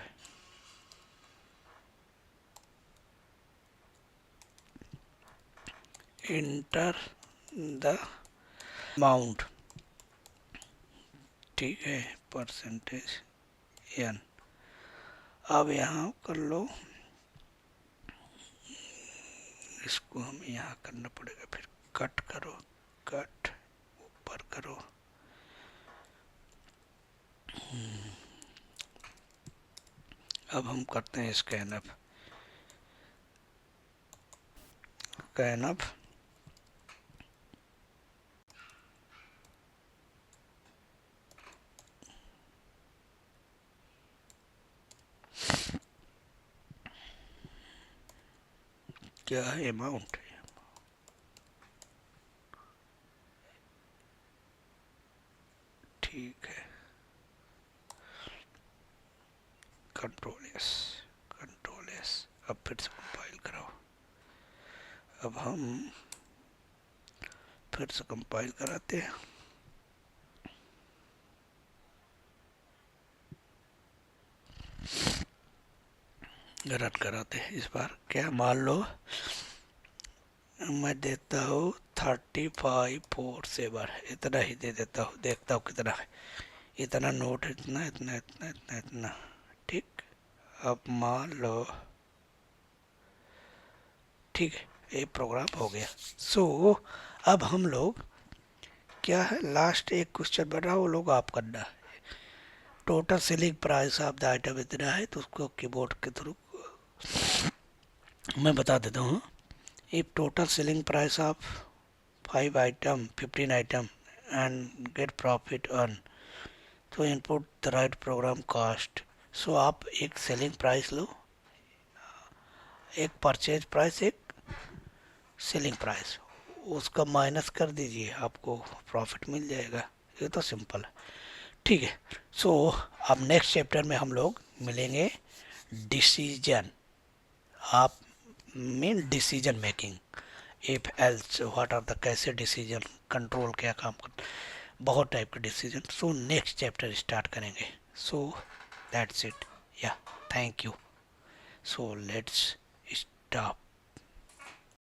enter the amount, ठीक है, परसेंटेज एन। अब यहाँ कर लो, इसको हमें यहाँ करना पड़ेगा, फिर कट करो, कट ऊपर करो, अब हम करते हैं स्कैन अप, स्कैन अप, क्या है, अमाउंट, ठीक है, कंट्रोल एस। अब फिर से कंपाइल कराओ। अब हम फिर से कंपाइल कराते हैं। रन कराते हैं। इस बार क्या मान लो मैं देता हूँ 3547, इतना ही दे देता हूँ, देखता हूँ कितना है। इतना नोट, इतना इतना इतना इतना इतना। ठीक, अब मान लो, ठीक है, ये प्रोग्राम हो गया। सो अब हम लोग क्या है, लास्ट एक क्वेश्चन बना वो लोग आप करना है। Total selling price of the item इतना है, तो उसको कीबोर्ड के थ्रू मैं बता देता हूँ। If total selling price of 5 item 15 item and get profit earn, तो input the right program cost. So आप एक सेलिंग प्राइस लो, एक परचेज प्राइस, एक सेलिंग प्राइस, उसका माइनस कर दीजिए, आपको प्रॉफिट मिल जाएगा। ये तो सिंपल है। ठीक है। सो अब नेक्स्ट चैप्टर में हम लोग मिलेंगे डिसीजन। आप mean decision making, if else what are the, कैसे डिसीजन, कंट्रोल क्या काम कर, बहुत टाइप के decision. So next chapter start करेंगे। सो दैट्स इट, या thank you. So let's stop.